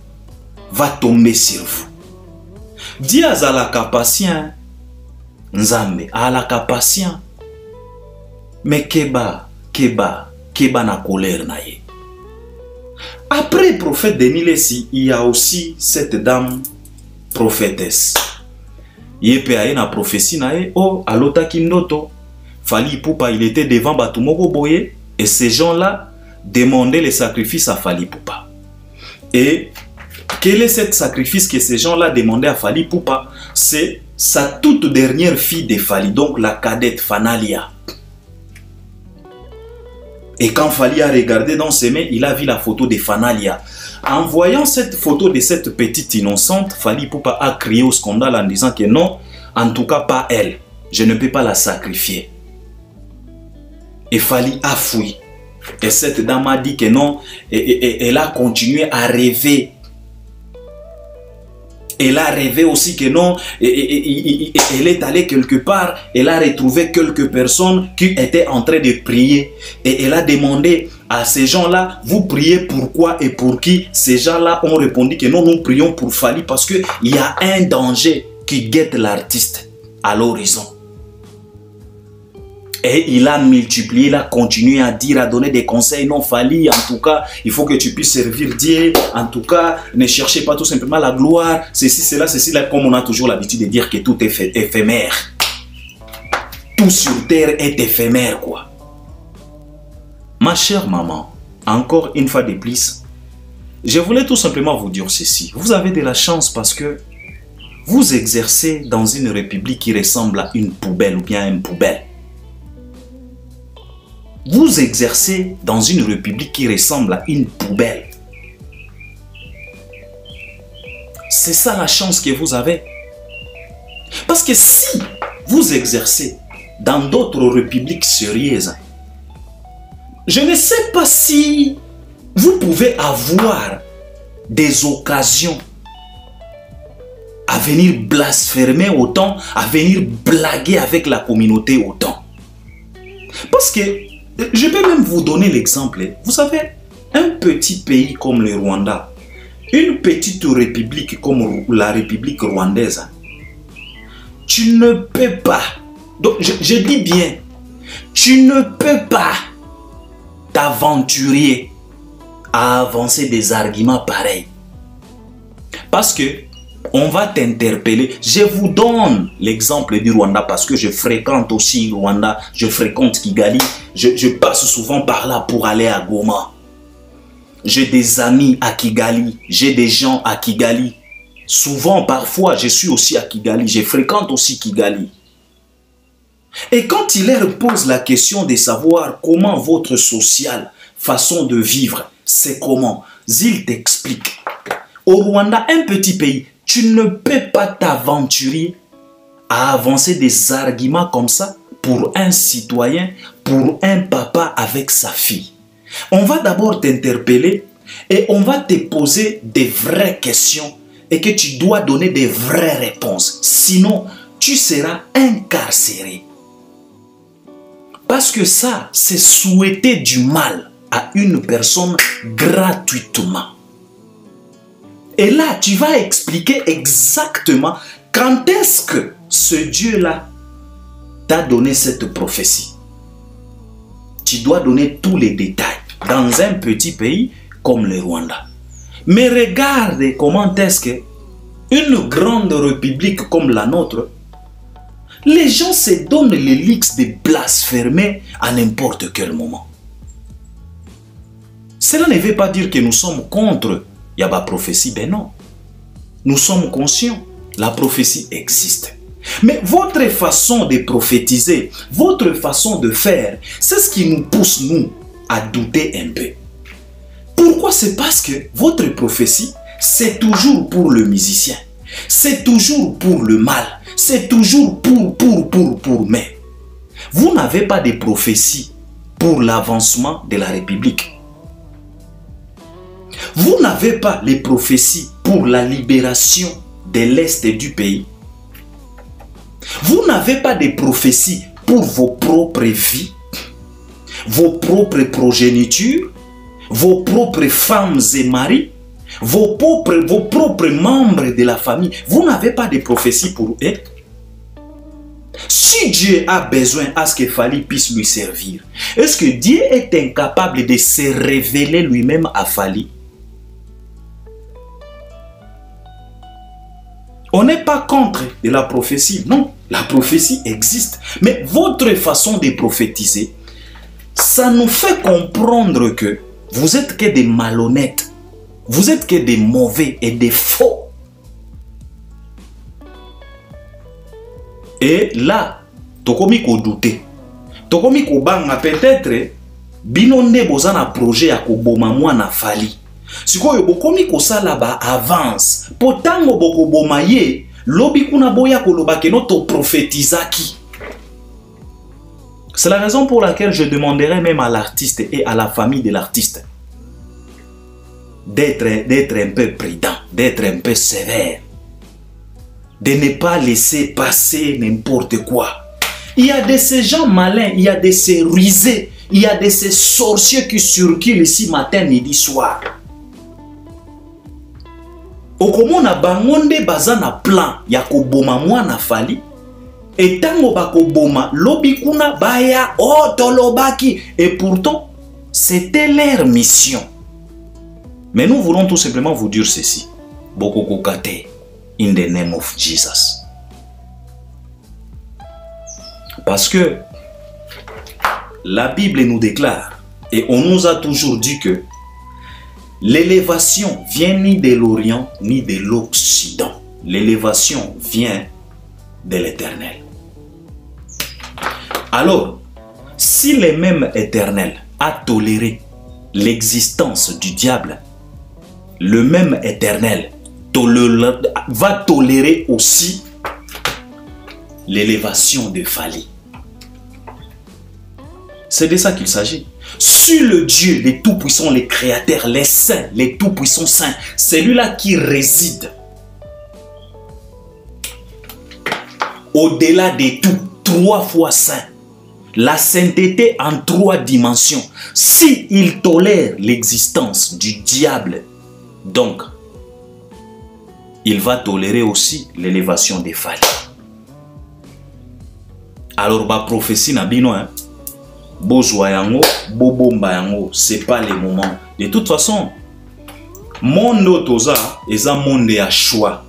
va tomber sur vous. Diaz à la capacien. Nzambe alaka patient mais keba na colère na ye. Après prophète Denis Lesi, il y a aussi cette dame prophétesse. Yepe aye na prophétie na ye oh alota kindoto Fali Ipupa il était devant Batumoko Boye et ces gens-là demandaient les sacrifices à Fali Ipupa. Et quel est ce sacrifice que ces gens-là demandaient à Fali Ipupa? C'est sa toute dernière fille de Fali, donc la cadette Fanalia. Et quand Fali a regardé dans ses mains, il a vu la photo de Fanalia. En voyant cette photo de cette petite innocente, Fali Ipupa a crié au scandale en disant que non, en tout cas pas elle. Je ne peux pas la sacrifier. Et Fali a fui. Et cette dame a dit que non, et elle a continué à rêver. Elle a rêvé aussi que non, elle est allée quelque part, elle a retrouvé quelques personnes qui étaient en train de prier. Et elle a demandé à ces gens-là, vous priez pourquoi et pour qui? Ces gens-là ont répondu que non, nous prions pour Fali parce qu'il y a un danger qui guette l'artiste à l'horizon. Et il a multiplié, il a continué à dire, à donner des conseils. Non, Fali, en tout cas, il faut que tu puisses servir Dieu. En tout cas, ne cherchez pas tout simplement la gloire. Ceci, cela, comme on a toujours l'habitude de dire que tout est éphémère. Tout sur terre est éphémère, quoi. Ma chère maman, encore une fois de plus, je voulais tout simplement vous dire ceci. Vous avez de la chance parce que vous exercez dans une république qui ressemble à une poubelle ou bien à une poubelle. Vous exercez dans une république qui ressemble à une poubelle. C'est ça la chance que vous avez. Parce que si vous exercez dans d'autres républiques sérieuses, je ne sais pas si vous pouvez avoir des occasions à venir blasphémer autant, à venir blaguer avec la communauté autant. Parce que je peux même vous donner l'exemple. Vous savez, un petit pays comme le Rwanda, une petite république comme la République rwandaise, tu ne peux pas, donc je dis bien, tu ne peux pas t'aventurer à avancer des arguments pareils. Parce que on va t'interpeller. Je vous donne l'exemple du Rwanda parce que je fréquente aussi le Rwanda, je fréquente Kigali, je passe souvent par là pour aller à Goma. J'ai des amis à Kigali, j'ai des gens à Kigali. Souvent, parfois, je suis aussi à Kigali, je fréquente aussi Kigali. Et quand il leur pose la question de savoir comment votre social, façon de vivre, c'est comment? Il t'explique. Au Rwanda, un petit pays, tu ne peux pas t'aventurer à avancer des arguments comme ça pour un citoyen, pour un papa avec sa fille. On va d'abord t'interpeller et on va te poser des vraies questions et que tu dois donner des vraies réponses. Sinon, tu seras incarcéré. Parce que ça, c'est souhaiter du mal à une personne gratuitement. Et là, tu vas expliquer exactement quand est-ce que ce Dieu-là t'a donné cette prophétie. Tu dois donner tous les détails dans un petit pays comme le Rwanda. Mais regarde comment est-ce que une grande république comme la nôtre, les gens se donnent le luxe de blasphémer à n'importe quel moment. Cela ne veut pas dire que nous sommes contre la prophétie, ben non. Nous sommes conscients, la prophétie existe. Mais votre façon de prophétiser, votre façon de faire, c'est ce qui nous pousse, nous, à douter un peu. Pourquoi? C'est parce que votre prophétie, c'est toujours pour le musicien. C'est toujours pour le mal. C'est toujours pour. Mais vous n'avez pas de prophétie pour l'avancement de la République. Vous n'avez pas les prophéties pour la libération de l'Est du pays. Vous n'avez pas de prophéties pour vos propres vies, vos propres progénitures, vos propres femmes et maris, vos propres membres de la famille. Vous n'avez pas de prophéties pour eux. Si Dieu a besoin à ce que Fali puisse lui servir, est-ce que Dieu est incapable de se révéler lui-même à Fali? On n'est pas contre de la prophétie, non. La prophétie existe. Mais votre façon de prophétiser, ça nous fait comprendre que vous êtes que des malhonnêtes. Vous êtes que des mauvais et des faux. Et là, tokomi ko douter. Tokomi ko banga peut-être binonde bozana projet ya koboma mwana Fali. Sikoyo bokomi ko sala ba avance. Potango boko boma ye, lobi kuna boya koloba ke no to prophétisaki. C'est la raison pour laquelle je demanderai même à l'artiste et à la famille de l'artiste d'être un peu prudent, d'être un peu sévère, de ne pas laisser passer n'importe quoi. Il y a de ces gens malins, il y a de ces rusés, il y a de ces sorciers qui circulent ici matin, midi, soir. Okomona bangonde bazana plan ya koboma mwana Fali. Et tango bakoboma lobi kuna baya otolobaki. Et pourtant, c'était leur mission. Mais nous voulons tout simplement vous dire ceci. Bokoko kate, in the name of Jesus. Parce que la Bible nous déclare, et on nous a toujours dit que l'élévation vient ni de l'Orient ni de l'Occident. L'élévation vient de l'Éternel. Alors, si le même Éternel a toléré l'existence du diable, le même Éternel va tolérer aussi l'élévation de Fali. C'est de ça qu'il s'agit. Si le Dieu, les tout-puissants, les créateurs, les saints, les tout-puissants saints, celui-là qui réside au-delà de tout, 3 fois saint, la sainteté en 3 dimensions, si il tolère l'existence du diable, donc il va tolérer aussi l'élévation des Fali. Alors, ma prophétie n'a bino, hein. Bozoyango, bobombayango, c'est pas le moment. De toute façon, monde toza est un monde à choix.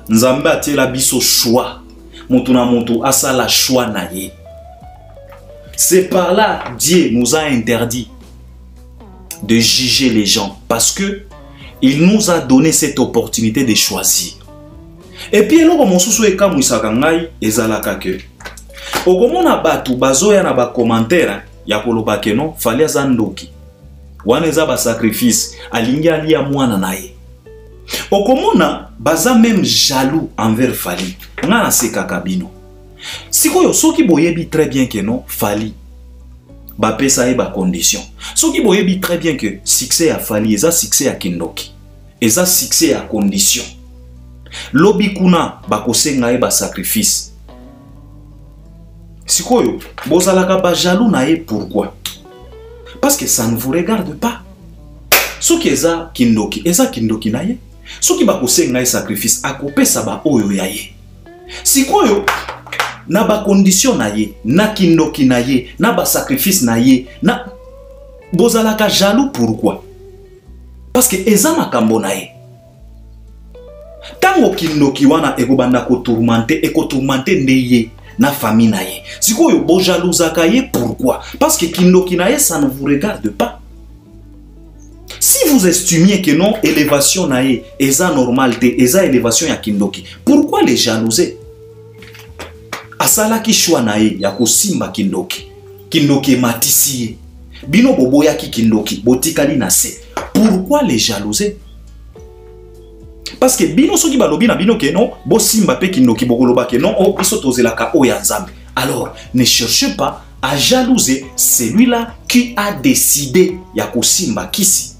Nzambe a la biso choix. Motuna moto asa la choix naye. C'est par là Dieu nous a interdit de juger les gens parce que il nous a donné cette opportunité de choisir. Et puis eloko mosusu ekamwisaka ngai ezalaka ke okomona batu bazoya na ba commentaire ya koloba ke non fali aza ndoki wana eza ba sacrifice alingi alia mwana na ye. Okomona baza même jaloux envers Fally. Nga na sekaka bino. Sikoyo soki boyebi très bien que non Fally ba pesa e ba condition. Soki boyebi très bien que succès à Fally eza succès à Kindoki. Eza succès à condition. Lobi kuna ba kosenga e ba sacrifice. Sikoyo bozalaka ba jaloux na ye pourquoi? Parce que ça ne vous regarde pas. Soki eza Kindoki na ye. Soki ba kosenga e sacrifice akopesa ba oyo ya ye. Sikoyo na ba condition na ye, na Kindoki na ye, na ba sacrifice na ye, na bozalaka jaloux pourquoi? Parce que eza makambo na ye. Tango Kindoki wana ekobanda ko tourmenter ndeye na famille na ye. Sikoyo bo jalousaka ye pourquoi? Parce que Kindoki na ye ça ne vous regarde pas. Si vous estimiez que non élévation na ye eza normalité, eza élévation ya Kindoki, pourquoi les jalouser? Asalaki choix na ye ya kosimba Kindoki. Kindoki matisi ye. Bino boboyaki Kindoki, botikali na se. Pourquoi les jalouser? Parce que bino soki balobi na bino ke non, bo simba pe Kindoki bokoloba ke non, o biso tozelaka o ya Nzambe. Alors, ne cherchez pas à jalouser celui-là qui a décidé ya kosimba kisi.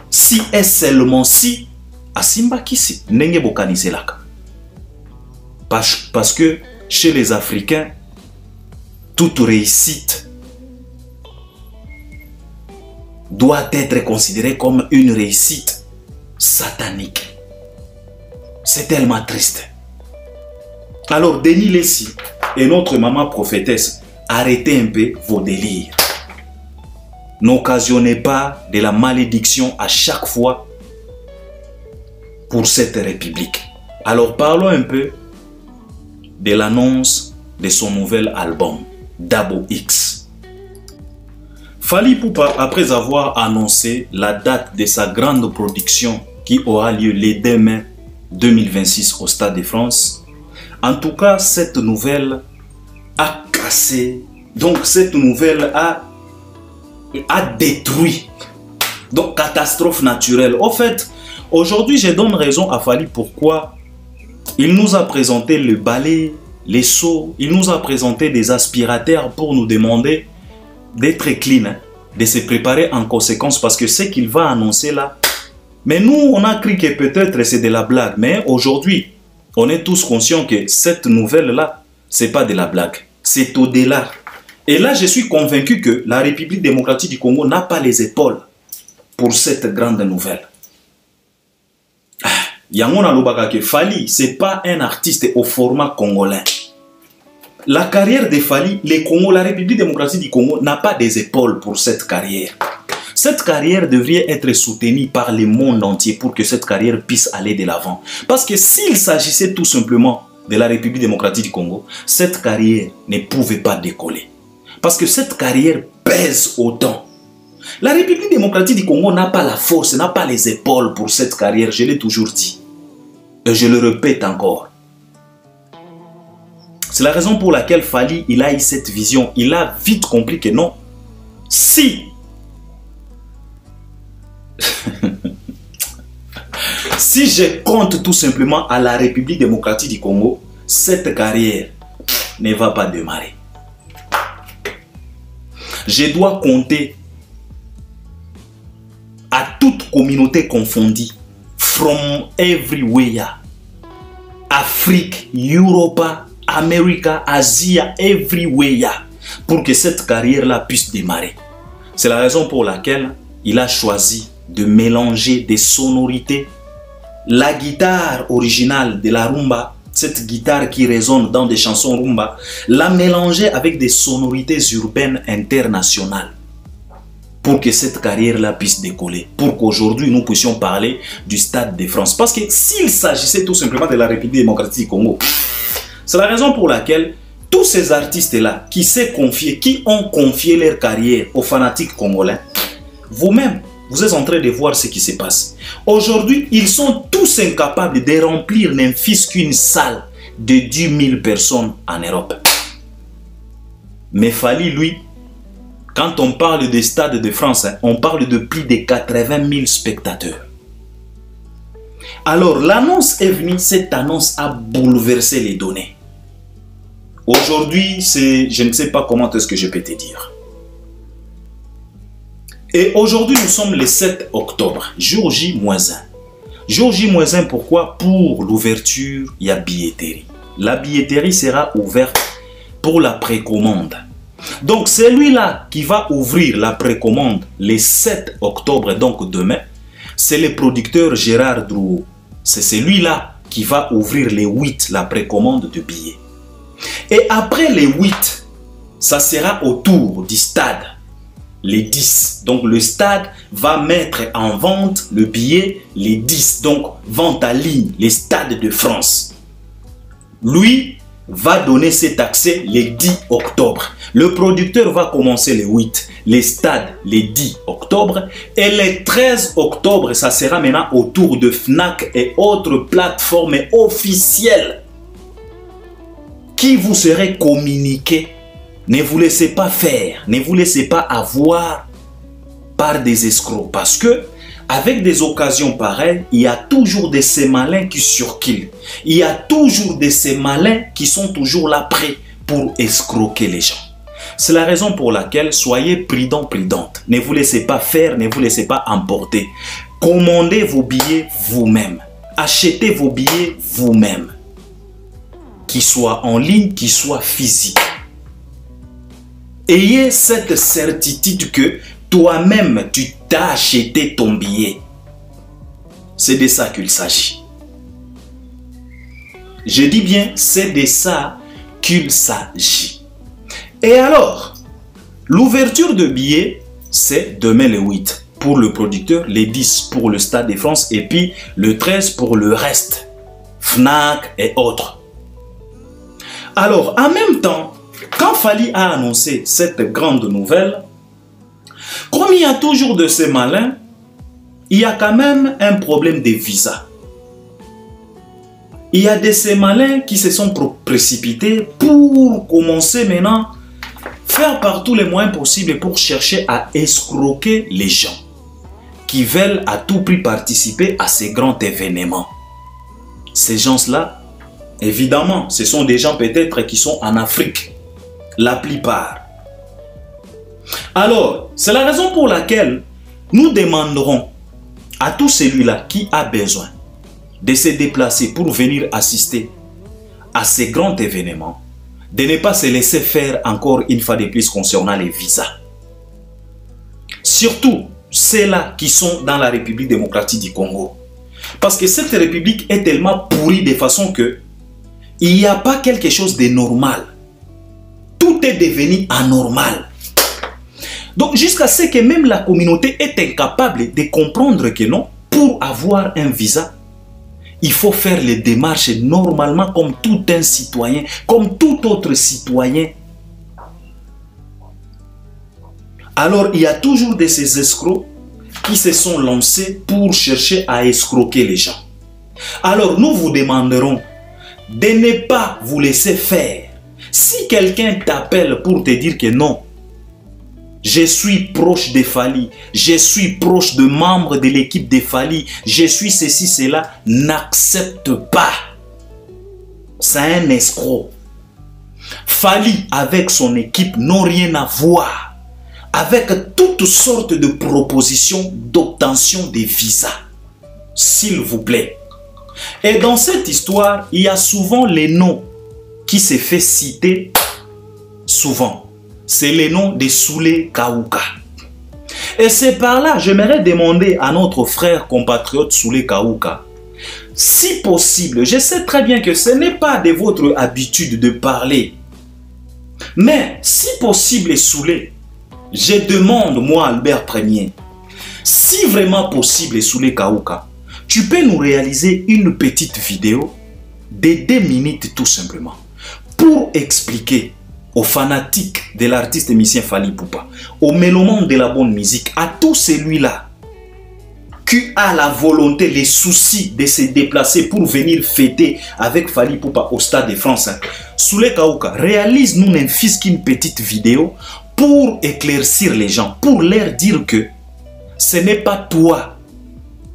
Si est seulement si asimba kisi ndenge bokaniselaka. Parce que chez les Africains, toute réussite doit être considérée comme une réussite satanique. C'est tellement triste. Alors, Denis Lessi et notre maman prophétesse, arrêtez un peu vos délires. N'occasionnez pas de la malédiction à chaque fois pour cette république. Alors, parlons un peu de l'annonce de son nouvel album, Dabo X. Fally Ipupa, après avoir annoncé la date de sa grande production qui aura lieu le 2 mai 2026 au Stade de France, en tout cas, cette nouvelle a cassé, donc cette nouvelle a détruit, donc catastrophe naturelle. Au fait, aujourd'hui, je donne raison à Fally pourquoi il nous a présenté le balai, les seaux, il nous a présenté des aspirateurs pour nous demander d'être clean, hein, de se préparer en conséquence parce que ce qu'il va annoncer là. Mais nous, on a cru que peut-être c'est de la blague. Mais aujourd'hui, on est tous conscients que cette nouvelle-là, c'est pas de la blague. C'est au-delà. Et là, je suis convaincu que la République démocratique du Congo n'a pas les épaules pour cette grande nouvelle. Yangona Lobaka que Fally, c'est pas un artiste au format congolais. La carrière de Fally, la République démocratique du Congo n'a pas des épaules pour cette carrière. Cette carrière devrait être soutenue par le monde entier pour que cette carrière puisse aller de l'avant. Parce que s'il s'agissait tout simplement de la République démocratique du Congo, cette carrière ne pouvait pas décoller. Parce que cette carrière pèse autant. La République démocratique du Congo n'a pas la force, n'a pas les épaules pour cette carrière, je l'ai toujours dit. Et je le répète encore. C'est la raison pour laquelle Fally, il a eu cette vision. Il a vite compris que non. Si je compte tout simplement à la République démocratique du Congo, cette carrière ne va pas démarrer. Je dois compter à toute communauté confondue, from everywhere, Afrique, Europe, Amérique, Asie, everywhere, pour que cette carrière-là puisse démarrer. C'est la raison pour laquelle il a choisi de mélanger des sonorités. La guitare originale de la rumba, cette guitare qui résonne dans des chansons rumba, la mélanger avec des sonorités urbaines internationales pour que cette carrière-là puisse décoller, pour qu'aujourd'hui nous puissions parler du Stade de France. Parce que s'il s'agissait tout simplement de la République démocratique du Congo, c'est la raison pour laquelle tous ces artistes-là qui ont confié leur carrière aux fanatiques congolais, vous-même, vous êtes en train de voir ce qui se passe. Aujourd'hui, ils sont tous incapables de remplir ne fût qu'une salle de 10 000 personnes en Europe. Mais Fally, lui, Quand on parle des stades de France, on parle de plus de 80 000 spectateurs. Alors, l'annonce est venue, cette annonce a bouleversé les données. Aujourd'hui, je ne sais pas comment est-ce que je peux te dire. Et aujourd'hui, nous sommes le 7 octobre, jour J-1. Jour J-1, pourquoi? Pour l'ouverture, il y a billetterie. La billetterie sera ouverte pour la précommande. Donc, celui-là qui va ouvrir la précommande le 7 octobre, donc demain, c'est le producteur Gérard Drouot. C'est celui-là qui va ouvrir les 8, la précommande de billets. Et après les 8, ça sera au tour du stade, les 10. Donc, le stade va mettre en vente le billet, les 10. Donc, vente à ligne, les stades de France. Lui va donner cet accès le 10 octobre. Le producteur va commencer le 8, les stades le 10 octobre. Et le 13 octobre, ça sera maintenant autour de Fnac et autres plateformes officielles qui vous seraient communiquées. Ne vous laissez pas faire, ne vous laissez pas avoir par des escrocs. Parce que avec des occasions pareilles, il y a toujours de ces malins qui surquillent. Il y a toujours de ces malins qui sont toujours là prêts pour escroquer les gens. C'est la raison pour laquelle soyez prudents, prudentes. Ne vous laissez pas faire, ne vous laissez pas emporter. Commandez vos billets vous-même. Achetez vos billets vous-même. Qu'ils soient en ligne, qu'ils soient physiques. Ayez cette certitude que toi-même, tu t'as acheté ton billet. C'est de ça qu'il s'agit. Je dis bien, c'est de ça qu'il s'agit. Et alors, l'ouverture de billets, c'est demain le 8 pour le producteur, le 10 pour le Stade de France et puis le 13 pour le reste, Fnac et autres. Alors, en même temps, quand Fally a annoncé cette grande nouvelle, comme il y a toujours de ces malins, il y a quand même un problème de visa. Il y a de ces malins qui se sont précipités pour commencer maintenant à faire par tous les moyens possibles pour chercher à escroquer les gens qui veulent à tout prix participer à ces grands événements. Ces gens-là, évidemment, ce sont des gens peut-être qui sont en Afrique, la plupart. Alors, c'est la raison pour laquelle nous demanderons à tout celui-là qui a besoin de se déplacer pour venir assister à ces grands événements, de ne pas se laisser faire encore une fois de plus concernant les visas. Surtout ceux-là qui sont dans la République démocratique du Congo. Parce que cette République est tellement pourrie de façon que il n'y a pas quelque chose de normal. Tout est devenu anormal. Donc jusqu'à ce que même la communauté est incapable de comprendre que non, pour avoir un visa, il faut faire les démarches normalement comme tout un citoyen, comme tout autre citoyen. Alors il y a toujours de ces escrocs qui se sont lancés pour chercher à escroquer les gens. Alors nous vous demanderons de ne pas vous laisser faire. Si quelqu'un t'appelle pour te dire que non, je suis proche de Fally, je suis proche de membres de l'équipe de Fally, je suis ceci, cela, n'accepte pas. C'est un escroc. Fally avec son équipe n'ont rien à voir avec toutes sortes de propositions d'obtention des visas. S'il vous plaît. Et dans cette histoire, il y a souvent les noms qui se fait citer souvent. C'est le nom de Soulé Kaouka. Et c'est par là, j'aimerais demander à notre frère compatriote Soulé Kaouka, si possible, je sais très bien que ce n'est pas de votre habitude de parler, mais si possible, Soulé, je demande, moi, Albert Premier, si vraiment possible, Soulé Kaouka, tu peux nous réaliser une petite vidéo de 2 minutes tout simplement, pour expliquer aux fanatiques de l'artiste musicien Fally Ipupa, aux mélomanes de la bonne musique, à tout celui-là qui a la volonté, les soucis de se déplacer pour venir fêter avec Fally Ipupa au Stade de France. Soulé Kaouka, réalise-nous n'importe qu'une petite vidéo pour éclaircir les gens, pour leur dire que ce n'est pas toi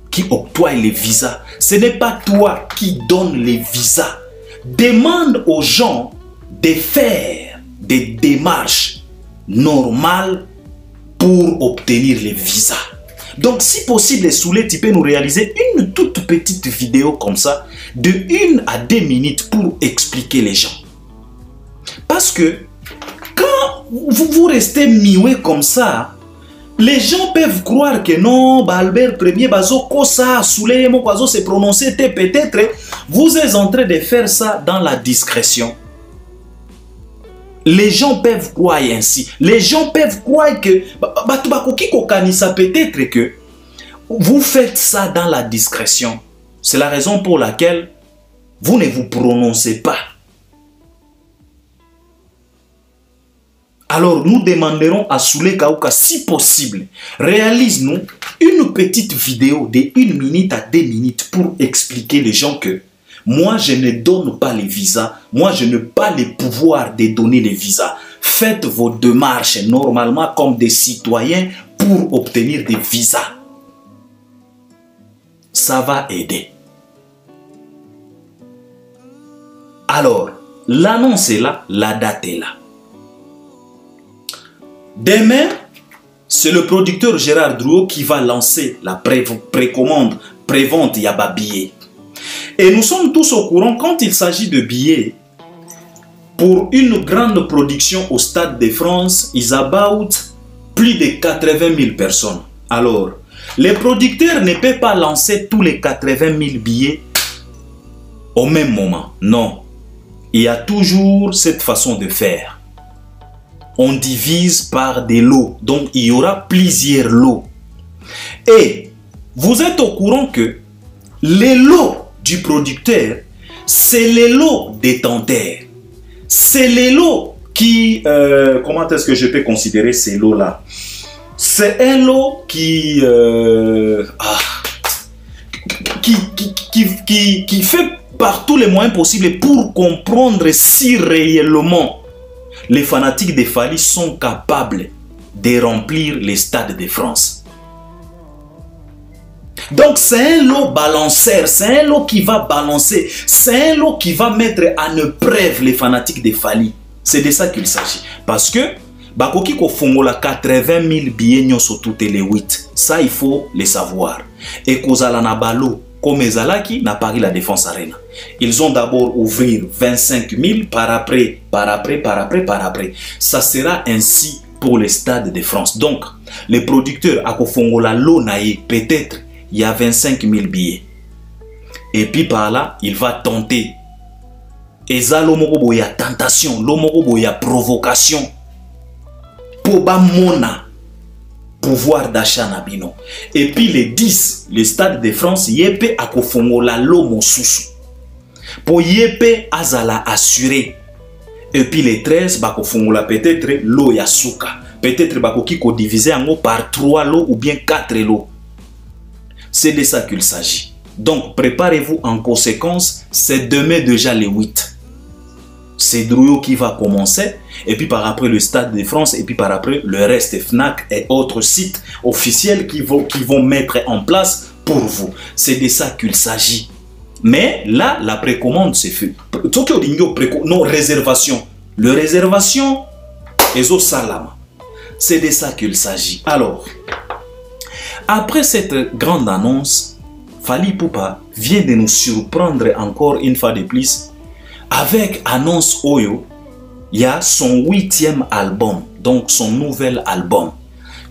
qui octroie les visas, ce n'est pas toi qui donne les visas. Demande aux gens de faire des démarches normales pour obtenir les visas. Donc, si possible, Soulé, tu peux nous réaliser une toute petite vidéo comme ça, de 1 à 2 minutes pour expliquer les gens. Parce que quand vous restez mioué comme ça, les gens peuvent croire que non, Albert Ier, Kosa, Soulé, Mokwazo se prononcer, peut-être vous êtes en train de faire ça dans la discrétion. Les gens peuvent croire ainsi. Les gens peuvent croire que peut-être que vous faites ça dans la discrétion. C'est la raison pour laquelle vous ne vous prononcez pas. Alors nous demanderons à Soulé Kaouka, si possible, réalise-nous une petite vidéo de 1 minute à 2 minutes pour expliquer les gens que moi, je ne donne pas les visas. Moi, je n'ai pas le pouvoir de donner les visas. Faites vos démarches normalement comme des citoyens pour obtenir des visas. Ça va aider. Alors, l'annonce est là, la date est là. Demain, c'est le producteur Gérard Drouot qui va lancer la précommande, prévente Yaba billets. Et nous sommes tous au courant, quand il s'agit de billets, pour une grande production au Stade de France, is about plus de 80 000 personnes. Alors, les producteurs ne peuvent pas lancer tous les 80 000 billets au même moment. Non. Il y a toujours cette façon de faire. On divise par des lots. Donc, il y aura plusieurs lots. Et vous êtes au courant que les lots du producteur, c'est les lots détenteurs. C'est les lots qui... comment est-ce que je peux considérer ces lots-là? C'est un lot qui fait par tous les moyens possibles pour comprendre si réellement les fanatiques de Fally sont capables de remplir les stades de France. Donc c'est un lot balanceur, c'est un lot qui va balancer, c'est un lot qui va mettre en épreuve les fanatiques de Fally. C'est de ça qu'il s'agit. Parce que, bakoki ko fongola 80 000 billets sur toutes les 8. Ça, il faut le savoir. Et kozala na balo, comme ezalaki na Paris la Défense Arena. Ils ont d'abord ouvrir 25 000 par après. Ça sera ainsi pour les stades de France. Donc, les producteurs à kofongola lo naye, peut-être il y a 25 000 billets. Et puis par là, il va tenter. Et ça, l'homo y a tentation, l'homo y a provocation. Pour mona pouvoir d'achat nabino. Et puis les 10, le Stade de France, yépe a kofongola l'homo susu. Pour yépe azala assuré. Et puis les 13, bako fongola peut-être l'eau yasuka. Peut-être bako kiko divisé en haut par 3 lots ou bien 4 lots. C'est de ça qu'il s'agit. Donc, préparez-vous en conséquence. C'est demain déjà les 8. C'est Drouot qui va commencer. Et puis par après le Stade de France. Et puis par après le reste FNAC et autres sites officiels qui vont mettre en place pour vous. C'est de ça qu'il s'agit. Mais là, la précommande c'est fait. Non, réservation. Le réservation est au salama. C'est de ça qu'il s'agit. Alors... après cette grande annonce, Fally Ipupa vient de nous surprendre encore une fois de plus avec annonce Oyo. Il y a son 8e album, donc son nouvel album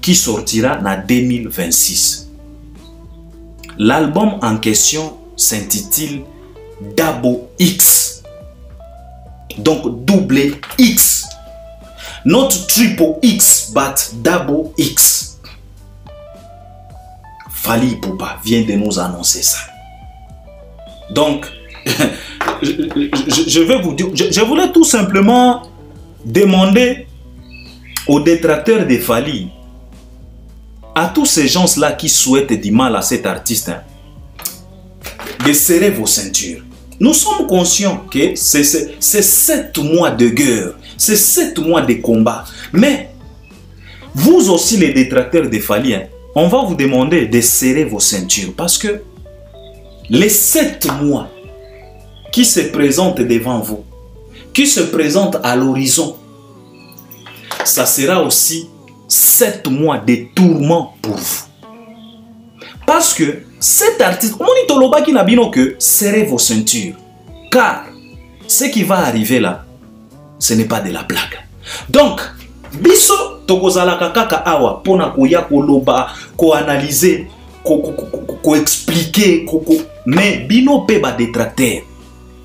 qui sortira en 2026. L'album en question s'intitule Double X. Donc double X. Not triple X, but double X. Fally Ipupa vient de nous annoncer ça. Donc, je vais vous dire, je voulais tout simplement demander aux détracteurs de Fally, à tous ces gens-là qui souhaitent du mal à cet artiste, de serrer vos ceintures. Nous sommes conscients que c'est 7 mois de guerre, c'est 7 mois de combat. Mais Vous aussi les détracteurs de Fally, hein, on va vous demander de serrer vos ceintures parce que les 7 mois qui se présentent devant vous, qui se présentent à l'horizon, ça sera aussi 7 mois de tourments pour vous. Parce que cet artiste, Monitoloba qui n'a bien que serrez vos ceintures. Car ce qui va arriver là, ce n'est pas de la blague. Donc, biso tokozalaka kaka awa pona koya koloba, ko analyser, ko expliquer, mais bino pe ba détracteur.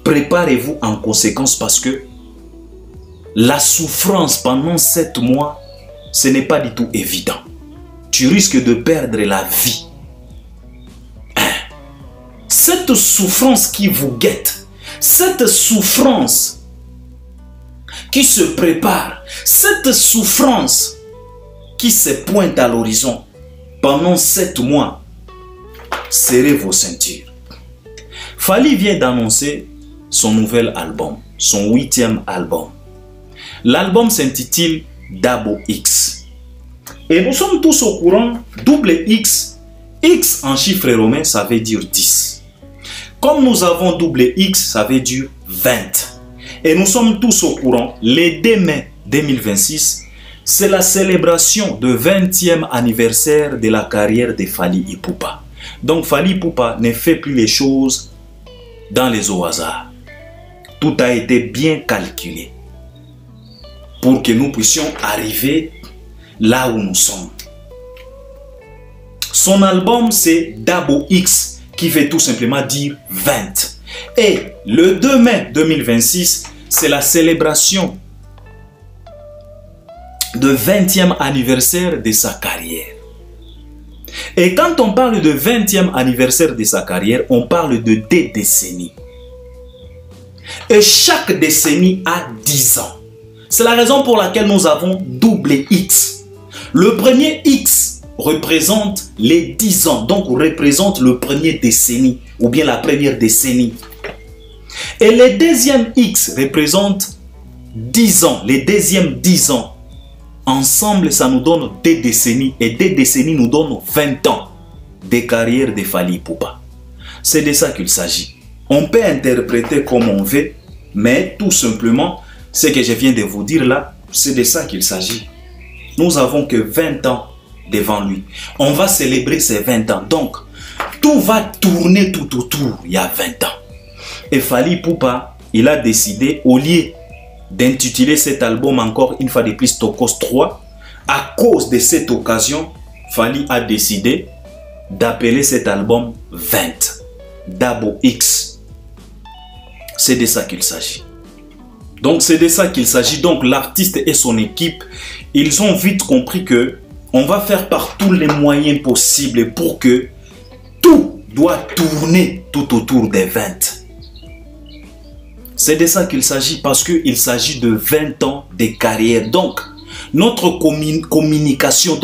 Préparez-vous en conséquence parce que la souffrance pendant 7 mois, ce n'est pas du tout évident. Tu risques de perdre la vie. Cette souffrance qui vous guette, cette souffrance qui se prépare, cette souffrance qui se pointe à l'horizon pendant 7 mois, serrez vos ceintures. Fally vient d'annoncer son nouvel album, son 8e album. L'album s'intitule Dabo X. Et nous sommes tous au courant, double X, X en chiffre romain, ça veut dire 10. Comme nous avons double X, ça veut dire 20. Et nous sommes tous au courant, le 2 mai 2026, c'est la célébration du 20e anniversaire de la carrière de Fally Ipupa. Donc Fally Ipupa ne fait plus les choses dans les au hasard. Tout a été bien calculé pour que nous puissions arriver là où nous sommes. Son album c'est Dabo X, qui veut tout simplement dire 20. Et le 2 mai 2026, c'est la célébration du 20e anniversaire de sa carrière. Et quand on parle de 20e anniversaire de sa carrière, on parle de 2 décennies. Et chaque décennie a 10 ans. C'est la raison pour laquelle nous avons double X. Le premier X représente les 10 ans, donc représente le premier décennie, ou bien la première décennie. Et le deuxième X représente 10 ans, les deuxièmes 10 ans. Ensemble, ça nous donne 2 décennies, et 2 décennies nous donnent 20 ans de carrière de Fally Ipupa. C'est de ça qu'il s'agit. On peut interpréter comme on veut, mais tout simplement, ce que je viens de vous dire là, c'est de ça qu'il s'agit. Nous avons que 20 ans devant lui. On va célébrer ces 20 ans. Donc, tout va tourner tout autour il y a 20 ans. Et Fally Ipupa, il a décidé, au lieu d'intituler cet album encore une fois de plus Tokos 3, à cause de cette occasion, Fally a décidé d'appeler cet album 20. Dabo X. C'est de ça qu'il s'agit. Donc c'est de ça qu'il s'agit. Donc l'artiste et son équipe, ils ont vite compris que on va faire par tous les moyens possibles pour que tout doit tourner tout autour des 20. C'est de ça qu'il s'agit parce qu'il s'agit de 20 ans de carrière. Donc notre communication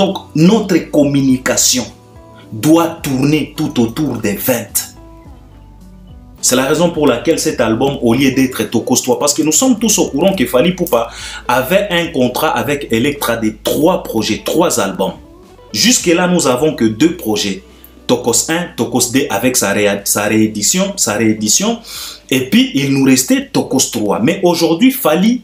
doit tourner tout autour des 20. C'est la raison pour laquelle cet album, au lieu d'être Tokos 3, parce que nous sommes tous au courant que Fally Ipupa avait un contrat avec Elektra de 3 projets, 3 albums. Jusque-là, nous avons que 2 projets. Tokos 1, Tokos 2 avec sa réédition. Et puis, il nous restait Tokos 3. Mais aujourd'hui, Fally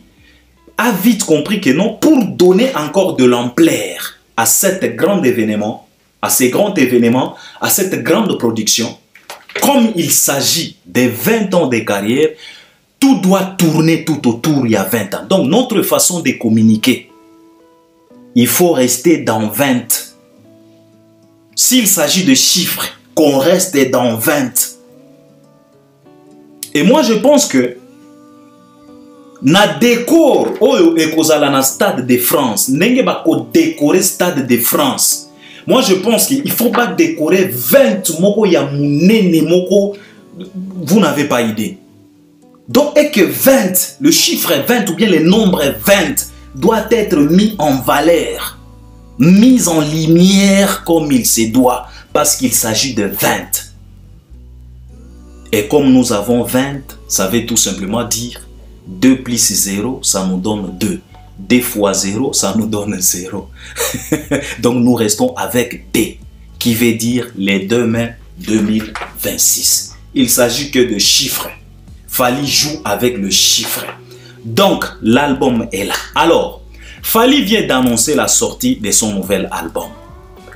a vite compris que non, pour donner encore de l'ampleur à cet grand événement, à ces grands événements, à cette grande production, comme il s'agit de 20 ans de carrière, tout doit tourner tout autour il y a 20 ans. Donc notre façon de communiquer, il faut rester dans 20. S'il s'agit de chiffres, qu'on reste dans 20. Et moi je pense que na décor oyo ekozala na Stade de France, ndenge bako décorer Stade de France. Moi, je pense qu'il ne faut pas décorer 20 moko ya munene moko. Vous n'avez pas idée. Donc, et que 20, le chiffre 20 ou bien le nombre 20 doit être mis en valeur, mis en lumière comme il se doit, parce qu'il s'agit de 20. Et comme nous avons 20, ça veut tout simplement dire 2 plus 0, ça nous donne 2. D fois 0, ça nous donne 0. Donc nous restons avec D, qui veut dire les 2 mai 2026. Il s'agit que de chiffres. Fally joue avec le chiffre. Donc l'album est là. Alors, Fally vient d'annoncer la sortie de son nouvel album.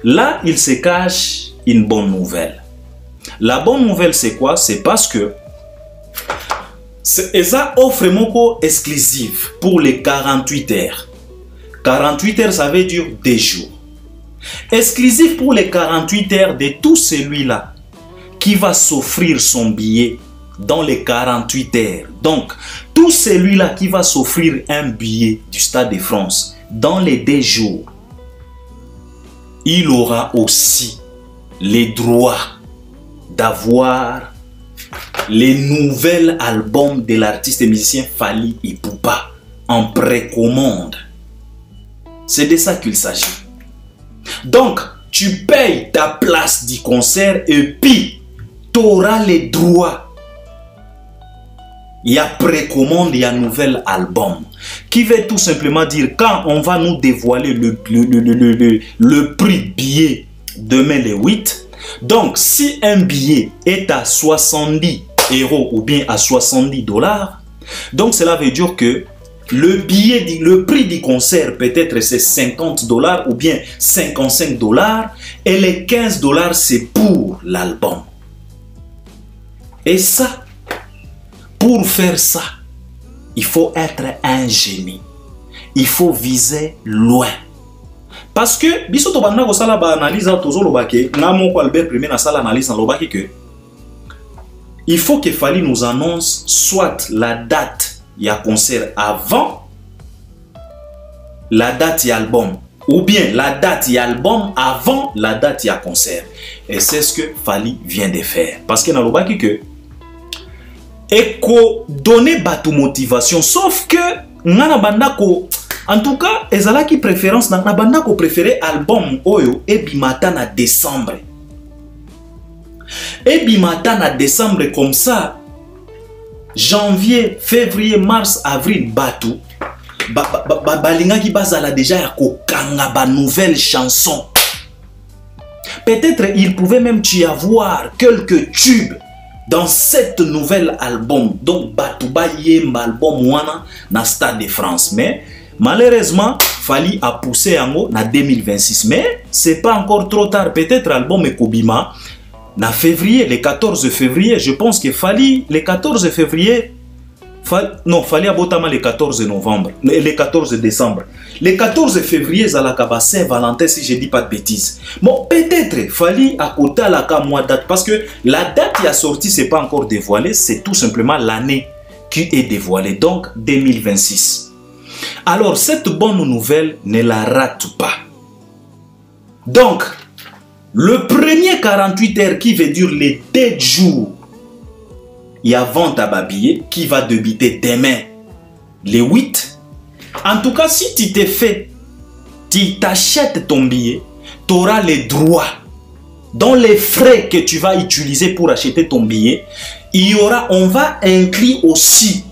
Là, il se cache une bonne nouvelle. La bonne nouvelle, c'est quoi? C'est parce que ça offre moko exclusive pour les 48 heures. 48 heures, ça veut dire des jours. Exclusif pour les 48 heures de tout celui-là qui va s'offrir son billet dans les 48 heures. Donc, tout celui-là qui va s'offrir un billet du Stade de France dans les 2 jours, il aura aussi les droits d'avoir les nouveaux albums de l'artiste et musicien Fally Ipupa en précommande. C'est de ça qu'il s'agit. Donc, tu payes ta place du concert et puis tu auras les droits. Il y a précommande, il y a nouvel album. Qui veut tout simplement dire, quand on va nous dévoiler le prix billet demain le 8, donc si un billet est à 70 € ou bien à 70 $, donc cela veut dire que le prix du concert peut-être c'est 50 $ ou bien 55 $ et les 15 $ c'est pour l'album. Et ça, pour faire ça, il faut être un génie. Il faut viser loin. Parce que, biso to banda ko sala ba analyse tozo lobake, na moko Albert Premier na sala analyse na lobaki que il faut que Fally nous annonce soit la date il y a concert avant la date il y a album ou bien la date il y a album avant la date il y a concert. Et c'est ce que Fally vient de faire. Parce que na lobaki que eko donner batu motivation, sauf que ngana banda ko en tout cas ezala ki préférence na banda ko préféré album oyo et bimata na décembre. Et bimata na décembre comme ça janvier, février, mars, avril batu balinga ki bazala déjà ya ko kanga ba nouvelle chanson. Peut-être il pouvait même y avoir quelques tubes dans cette nouvelle album. Donc Batouba Yem album wana na Stade de France. Mais malheureusement Fally a poussé en na 2026. Mais c'est pas encore trop tard. Peut-être album Ekobima na février, le 14 février. Je pense que Fally le 14 février. Non, Fally abotama le 14 novembre, le 14 décembre. Le 14 février, Zalakaba Saint-Valentin, si je ne dis pas de bêtises. Bon, peut-être Fally à côté à la mois date, parce que la date qui a sorti, c'est pas encore dévoilé, c'est tout simplement l'année qui est dévoilée, donc 2026. Alors, cette bonne nouvelle, ne la rate pas. Donc, le premier 48 heures qui veut dire les 2 jours, il y a vente à babillet qui va débuter demain, les 8. En tout cas, si tu t'es fait, tu t'achètes ton billet, tu auras les droits. Dans les frais que tu vas utiliser pour acheter ton billet, il y aura, on va inclure aussi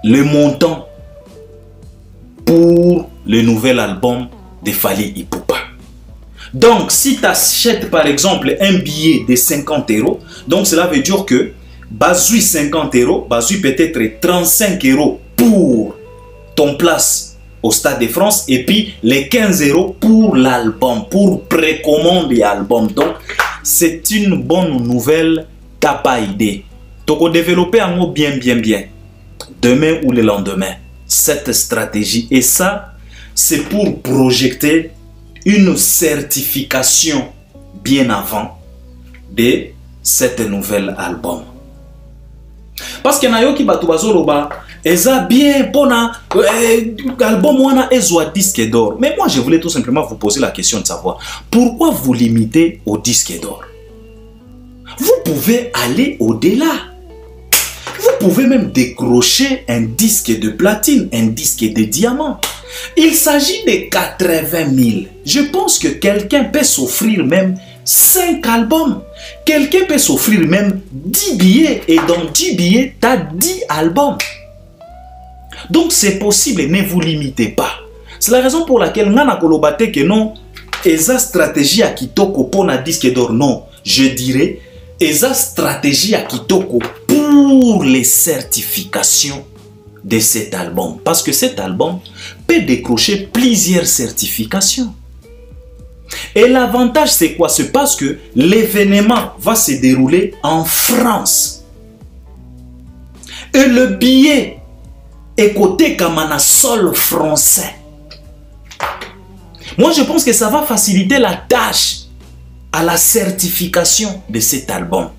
le montant pour le nouvel album de Fally Ipupa. Donc, si tu achètes par exemple un billet de 50 €, donc cela veut dire que basui 50 €, basui peut-être 35 € pour ton place au Stade de France et puis les 15 € pour l'album, pour précommande l'album. Donc, c'est une bonne nouvelle, t'as pas idée. Tu peux développer en mot bien. Demain ou le lendemain, cette stratégie. Et ça, c'est pour projeter une certification bien avant de cette nouvelle album. Parce que nayoki batu bazoloba eza bien pona album wana ezwa disque d'or. Mais moi je voulais tout simplement vous poser la question de savoir pourquoi vous limitez au disque d'or. Vous pouvez aller au-delà. Vous pouvez même décrocher un disque de platine, un disque de diamant. Il s'agit de 80 000. Je pense que quelqu'un peut s'offrir même 5 albums. Quelqu'un peut s'offrir même 10 billets et dans 10 billets, tu as 10 albums. Donc c'est possible, ne vous limitez pas. C'est la raison pour laquelle Nana Kolobate que non, esa stratégie à Kitoko pour un disque d'or, non. Je dirais, esa stratégie à Kitoko pour les certifications de cet album. Parce que cet album peut décrocher plusieurs certifications. Et l'avantage c'est quoi? C'est parce que l'événement va se dérouler en France. Et le billet est coté comme un sol français. Moi je pense que ça va faciliter la tâche à la certification de cet album.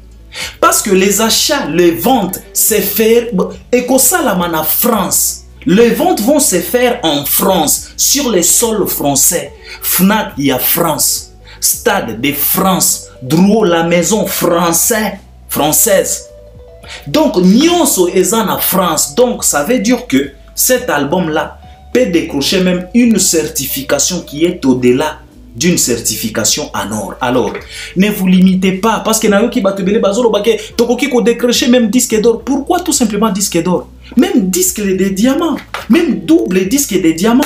Parce que les achats, les ventes se faire et que ça la en France. Les ventes vont se faire en France, sur les sols français. Fnac, il y a France. Stade de France. Drouot, la maison française. Donc, Nyonso est en France. Donc, ça veut dire que cet album-là peut décrocher même une certification qui est au-delà d'une certification en or. Alors, ne vous limitez pas. Parce que Nayoki Batubele Bazolo Bake, Tokoki ko décrocher même disque d'or. Pourquoi tout simplement disque d'or? Même disque de diamants. Même double disque de diamants.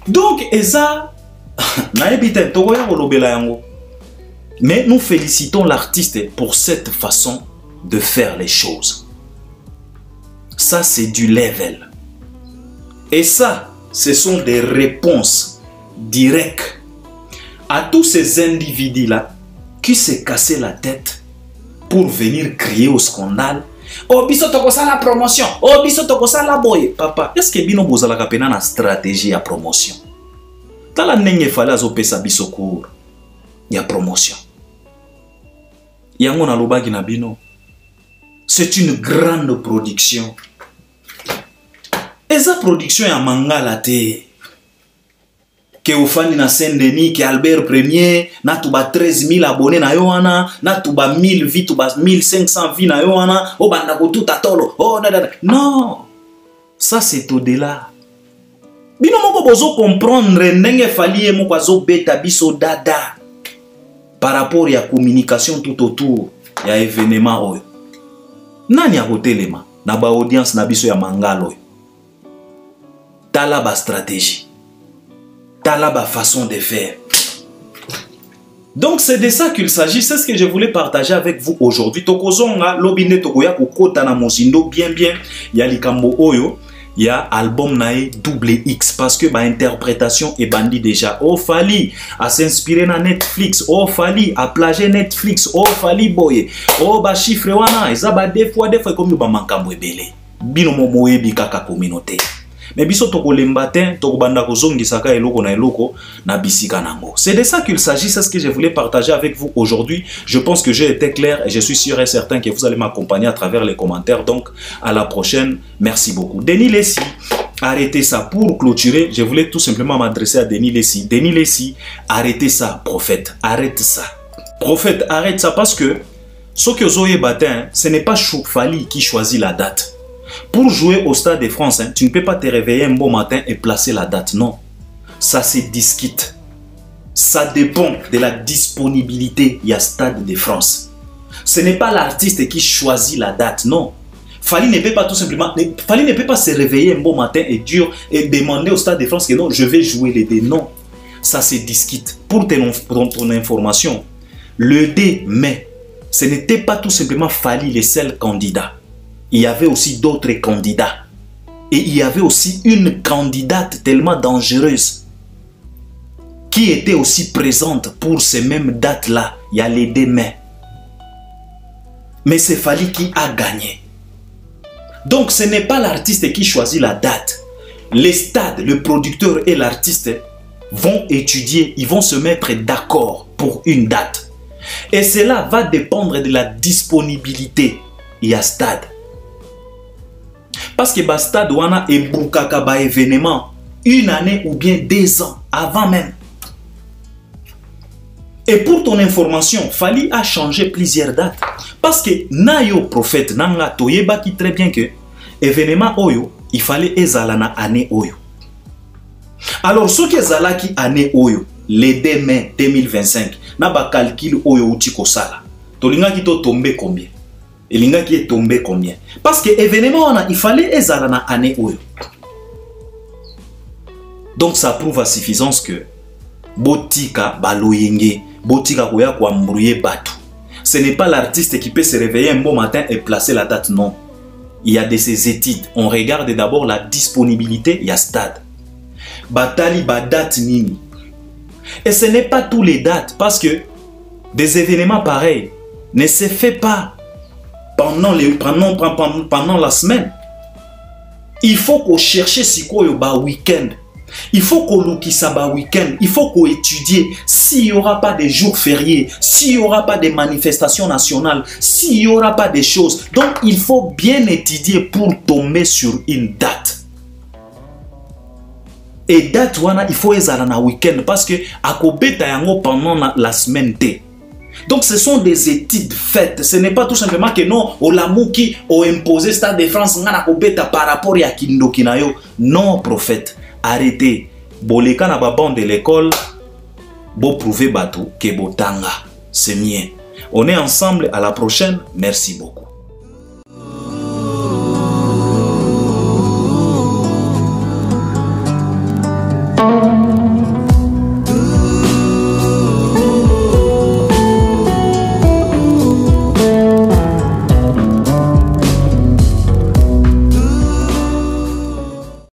Donc, Eza, mais nous félicitons l'artiste pour cette façon de faire les choses. Ça, c'est du level. Et ça, ce sont des réponses directes à tous ces individus-là qui se cassaient la tête pour venir crier au scandale. Oh, biso toko la promotion. Oh, biso toko la boye. Papa, est-ce que bino bozala kapena na stratégie à promotion? Tala nenge fala zo pesa biso cours ya promotion. Yango na lobaki na bino. C'est une grande production. Eza production ya mangala te. Que Ofani na Saint-Denis, que Albert Premier, na tuba 13 000 abonnés na yoana, na tuba 1000 vies, tuba 1500 vies na yoana, oh bandako tout atolo, oh non, ça c'est au-delà. Bino moko bozo comprendre ndenge fali moko azo beta biso dada par rapport ya communication tout autour ya événement oyo. Nani ya hotelema na ba audience na biso ya mangalo. Tala ba stratégie. Tala ba façon de faire. Donc c'est de ça qu'il s'agit, c'est ce que je voulais partager avec vous aujourd'hui. Tokozonga lobine tokoya kokota na mosindo bien ya likambo oyo ya album nae double X parce que ba interprétation est bandi déjà. Oh fali à s'inspirer na Netflix, oh fali à plager Netflix, oh fali boye, oh ba chiffre wana eza ba deux fois comme ba mankambo ebele. Bino momoye bikaka communauté. Mais biso toko lembatin, toko banda ko zongi saka eloko na eloko na bisika nango. C'est de ça qu'il s'agit, c'est ce que je voulais partager avec vous aujourd'hui. Je pense que j'ai été clair et je suis sûr et certain que vous allez m'accompagner à travers les commentaires. Donc à la prochaine, merci beaucoup. Denis Lessi, arrêtez ça. Pour clôturer, je voulais tout simplement m'adresser à Denis Lessi. Denis Lessi, arrêtez ça, prophète, arrête ça. Prophète, arrête ça parce que ce que Zoé Batin, ce n'est pas Choufali qui choisit la date. Pour jouer au Stade de France, hein, tu ne peux pas te réveiller un bon matin et placer la date. Non. Ça se discute. Ça dépend de la disponibilité du Stade de France. Ce n'est pas l'artiste qui choisit la date. Non. Fali ne peut pas tout simplement... Fali ne peut pas se réveiller un bon matin et demander au Stade de France que non, je vais jouer les dés. Non. Ça se discute. Pour ton information, le 2 mai, ce n'était pas tout simplement Fali le seul candidat. Il y avait aussi d'autres candidats. Et il y avait aussi une candidate tellement dangereuse qui était aussi présente pour ces mêmes dates-là. Il y a les 2 mai. Mais c'est Fali qui a gagné. Donc ce n'est pas l'artiste qui choisit la date. Les stades, le producteur et l'artiste vont étudier, ils vont se mettre d'accord pour une date. Et cela va dépendre de la disponibilité. Il y a stade. Parce que Bastad wana et Boukaka ba événement 1 année ou bien 2 ans avant même. Et pour ton information, Fali a changé plusieurs dates. Parce que Nayo prophète Nanga Toyeba qui très bien que événement Oyo, il fallait ezalana année Oyo. Alors ce que ezala qui année Oyo, le 2 mai 2025, na ba calcul oyo uti kosala. Tolingaki to tomber combien? Elingaki est tombé combien? Parce que événement il fallait ezala na année oyo. Donc ça prouve à suffisance que botika baloyenge, botika koya ko embrouiller batu. Ce n'est pas l'artiste qui peut se réveiller un bon matin et placer la date, non. Il y a de ces études. On regarde d'abord la disponibilité, il y a stade. Batali date nini. Et ce n'est pas tous les dates parce que des événements pareils ne se fait pas pendant la semaine. Il faut qu'on cherche si quoi ba week-end. Il faut qu'on look ça week-end. Il faut qu'on étudie s'il n'y aura pas de jours fériés, s'il n'y aura pas de manifestations nationales, s'il n'y aura pas de choses. Donc il faut bien étudier pour tomber sur une date. Et date il faut aller na week-end parce que à kobeta yango pendant la semaine T. Donc ce sont des études faites. Ce n'est pas tout simplement que non, Olamuki a imposé Stade de France ngana kobeta par rapport à Kindokinayo. Non, prophète. Arrêtez. Boleka na babon de l'école, bo prouver bateau que botanga. C'est mien. On est ensemble, à la prochaine. Merci beaucoup.